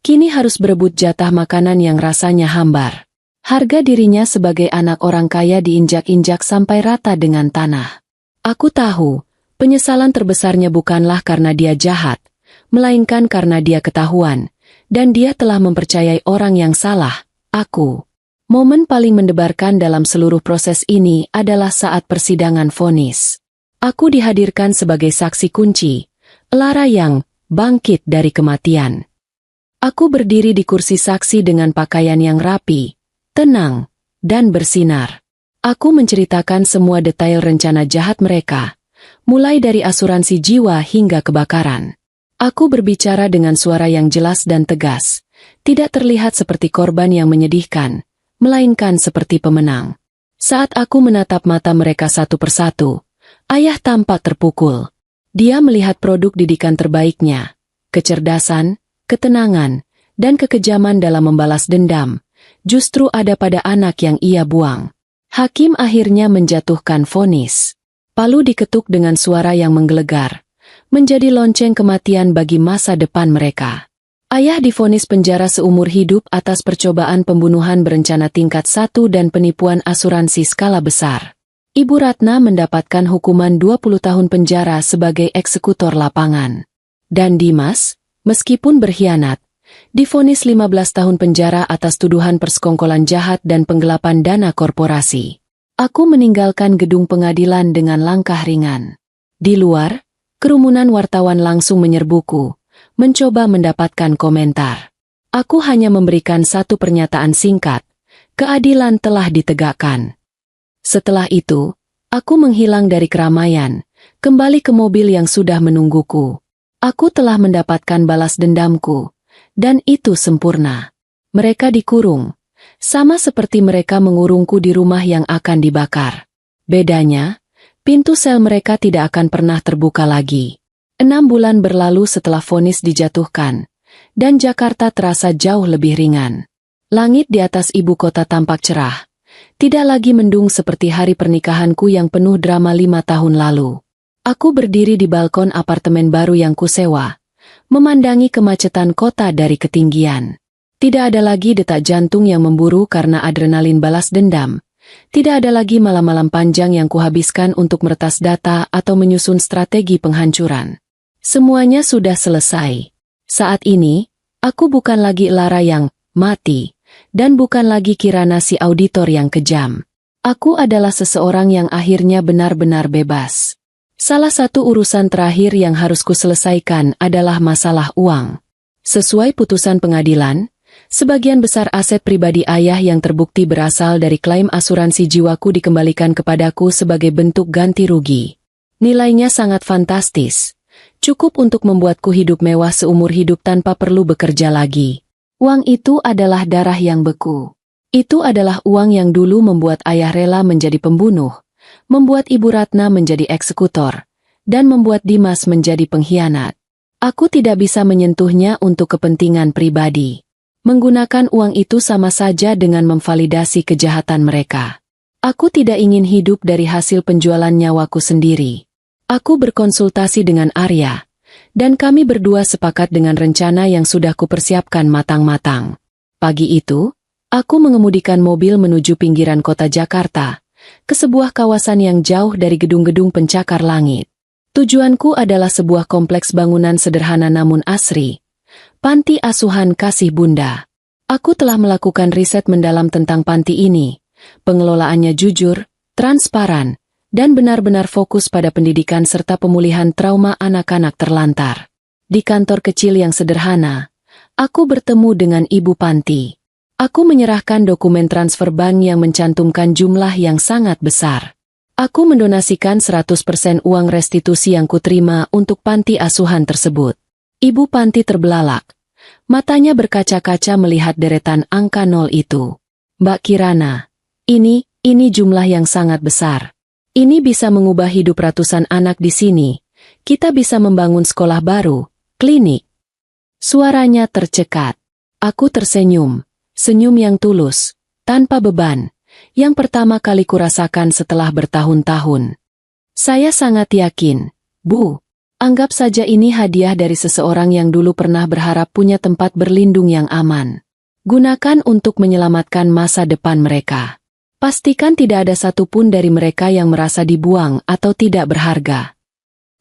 kini harus berebut jatah makanan yang rasanya hambar. Harga dirinya sebagai anak orang kaya diinjak-injak sampai rata dengan tanah. Aku tahu, penyesalan terbesarnya bukanlah karena dia jahat, melainkan karena dia ketahuan, dan dia telah mempercayai orang yang salah, aku. Momen paling mendebarkan dalam seluruh proses ini adalah saat persidangan vonis. Aku dihadirkan sebagai saksi kunci, Lara yang bangkit dari kematian. Aku berdiri di kursi saksi dengan pakaian yang rapi, tenang, dan bersinar. Aku menceritakan semua detail rencana jahat mereka, mulai dari asuransi jiwa hingga kebakaran. Aku berbicara dengan suara yang jelas dan tegas, tidak terlihat seperti korban yang menyedihkan, melainkan seperti pemenang. Saat aku menatap mata mereka satu persatu, ayah tampak terpukul. Dia melihat produk didikan terbaiknya, kecerdasan, ketenangan, dan kekejaman dalam membalas dendam, justru ada pada anak yang ia buang. Hakim akhirnya menjatuhkan vonis. Palu diketuk dengan suara yang menggelegar, menjadi lonceng kematian bagi masa depan mereka. Ayah divonis penjara seumur hidup atas percobaan pembunuhan berencana tingkat 1 dan penipuan asuransi skala besar. Ibu Ratna mendapatkan hukuman 20 tahun penjara sebagai eksekutor lapangan. Dan Dimas, meskipun berkhianat, divonis 15 tahun penjara atas tuduhan persekongkolan jahat dan penggelapan dana korporasi. Aku meninggalkan gedung pengadilan dengan langkah ringan. Di luar, kerumunan wartawan langsung menyerbuku, mencoba mendapatkan komentar. Aku hanya memberikan satu pernyataan singkat, keadilan telah ditegakkan. Setelah itu, aku menghilang dari keramaian, kembali ke mobil yang sudah menungguku. Aku telah mendapatkan balas dendamku. Dan itu sempurna. Mereka dikurung, sama seperti mereka mengurungku di rumah yang akan dibakar. Bedanya, pintu sel mereka tidak akan pernah terbuka lagi. 6 bulan berlalu setelah vonis dijatuhkan, dan Jakarta terasa jauh lebih ringan. Langit di atas ibu kota tampak cerah, tidak lagi mendung seperti hari pernikahanku yang penuh drama 5 tahun lalu. Aku berdiri di balkon apartemen baru yang kusewa, memandangi kemacetan kota dari ketinggian. Tidak ada lagi detak jantung yang memburu karena adrenalin balas dendam. Tidak ada lagi malam-malam panjang yang kuhabiskan untuk meretas data atau menyusun strategi penghancuran. Semuanya sudah selesai. Saat ini, aku bukan lagi Lara yang mati, dan bukan lagi Kirana si auditor yang kejam. Aku adalah seseorang yang akhirnya benar-benar bebas. Salah satu urusan terakhir yang harus kuselesaikan adalah masalah uang. Sesuai putusan pengadilan, sebagian besar aset pribadi ayah yang terbukti berasal dari klaim asuransi jiwaku dikembalikan kepadaku sebagai bentuk ganti rugi. Nilainya sangat fantastis, cukup untuk membuatku hidup mewah seumur hidup tanpa perlu bekerja lagi. Uang itu adalah darah yang beku. Itu adalah uang yang dulu membuat ayah rela menjadi pembunuh, membuat Ibu Ratna menjadi eksekutor, dan membuat Dimas menjadi pengkhianat. Aku tidak bisa menyentuhnya untuk kepentingan pribadi. Menggunakan uang itu sama saja dengan memvalidasi kejahatan mereka. Aku tidak ingin hidup dari hasil penjualan nyawaku sendiri. Aku berkonsultasi dengan Arya, dan kami berdua sepakat dengan rencana yang sudah kupersiapkan matang-matang. Pagi itu, aku mengemudikan mobil menuju pinggiran kota Jakarta, ke sebuah kawasan yang jauh dari gedung-gedung pencakar langit. Tujuanku adalah sebuah kompleks bangunan sederhana namun asri, panti asuhan kasih bunda. Aku telah melakukan riset mendalam tentang panti ini. Pengelolaannya jujur, transparan, dan benar-benar fokus pada pendidikan serta pemulihan trauma anak-anak terlantar. Di kantor kecil yang sederhana, aku bertemu dengan ibu panti. Aku menyerahkan dokumen transfer bank yang mencantumkan jumlah yang sangat besar. Aku mendonasikan 100% uang restitusi yang kuterima untuk panti asuhan tersebut. Ibu panti terbelalak. Matanya berkaca-kaca melihat deretan angka 0 itu. Mbak Kirana, ini jumlah yang sangat besar. Ini bisa mengubah hidup ratusan anak di sini. Kita bisa membangun sekolah baru, klinik. Suaranya tercekat. Aku tersenyum. Senyum yang tulus, tanpa beban, yang pertama kali kurasakan setelah bertahun-tahun. Saya sangat yakin, Bu, anggap saja ini hadiah dari seseorang yang dulu pernah berharap punya tempat berlindung yang aman. Gunakan untuk menyelamatkan masa depan mereka. Pastikan tidak ada satupun dari mereka yang merasa dibuang atau tidak berharga.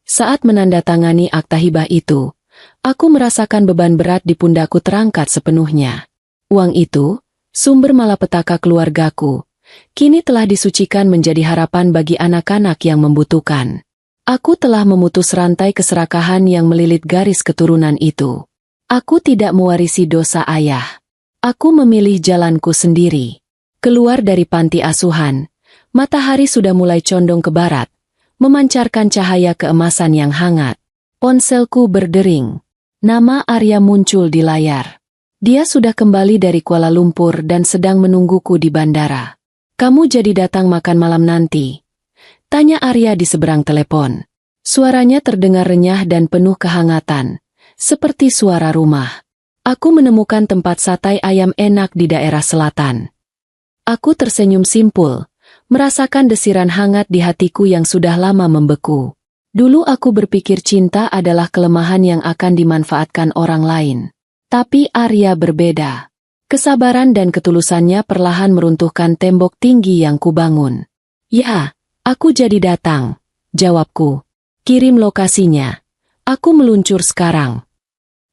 Saat menandatangani akta hibah itu, aku merasakan beban berat di pundakku terangkat sepenuhnya. Uang itu, sumber malapetaka keluargaku, kini telah disucikan menjadi harapan bagi anak-anak yang membutuhkan. Aku telah memutus rantai keserakahan yang melilit garis keturunan itu. Aku tidak mewarisi dosa ayah. Aku memilih jalanku sendiri. Keluar dari panti asuhan, matahari sudah mulai condong ke barat, memancarkan cahaya keemasan yang hangat. Ponselku berdering. Nama Arya muncul di layar. Dia sudah kembali dari Kuala Lumpur dan sedang menungguku di bandara. "Kamu jadi datang makan malam nanti?" tanya Arya di seberang telepon. Suaranya terdengar renyah dan penuh kehangatan, seperti suara rumah. Aku menemukan tempat satai ayam enak di daerah selatan. Aku tersenyum simpul, merasakan desiran hangat di hatiku yang sudah lama membeku. Dulu aku berpikir cinta adalah kelemahan yang akan dimanfaatkan orang lain. Tapi Arya berbeda. Kesabaran dan ketulusannya perlahan meruntuhkan tembok tinggi yang kubangun. "Ya, aku jadi datang," jawabku. "Kirim lokasinya. Aku meluncur sekarang."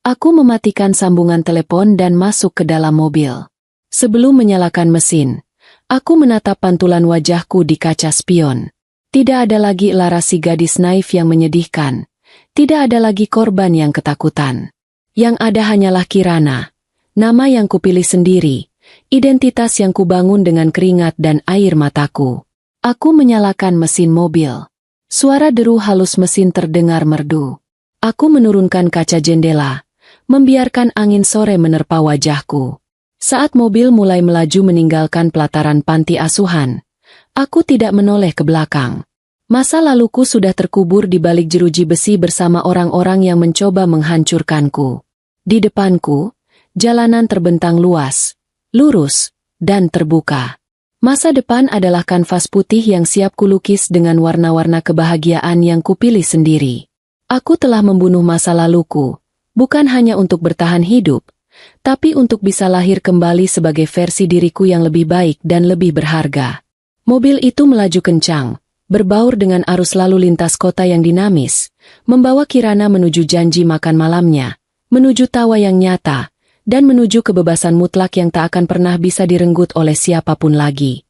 Aku mematikan sambungan telepon dan masuk ke dalam mobil. Sebelum menyalakan mesin, aku menatap pantulan wajahku di kaca spion. Tidak ada lagi Lara si gadis naif yang menyedihkan. Tidak ada lagi korban yang ketakutan. Yang ada hanyalah Kirana, nama yang kupilih sendiri, identitas yang kubangun dengan keringat dan air mataku. Aku menyalakan mesin mobil. Suara deru halus mesin terdengar merdu. Aku menurunkan kaca jendela, membiarkan angin sore menerpa wajahku. Saat mobil mulai melaju meninggalkan pelataran panti asuhan, aku tidak menoleh ke belakang. Masa laluku sudah terkubur di balik jeruji besi bersama orang-orang yang mencoba menghancurkanku. Di depanku, jalanan terbentang luas, lurus, dan terbuka. Masa depan adalah kanvas putih yang siap kulukis dengan warna-warna kebahagiaan yang kupilih sendiri. Aku telah membunuh masa laluku, bukan hanya untuk bertahan hidup, tapi untuk bisa lahir kembali sebagai versi diriku yang lebih baik dan lebih berharga. Mobil itu melaju kencang, berbaur dengan arus lalu lintas kota yang dinamis, membawa Kirana menuju janji makan malamnya, menuju tawa yang nyata, dan menuju kebebasan mutlak yang tak akan pernah bisa direnggut oleh siapapun lagi.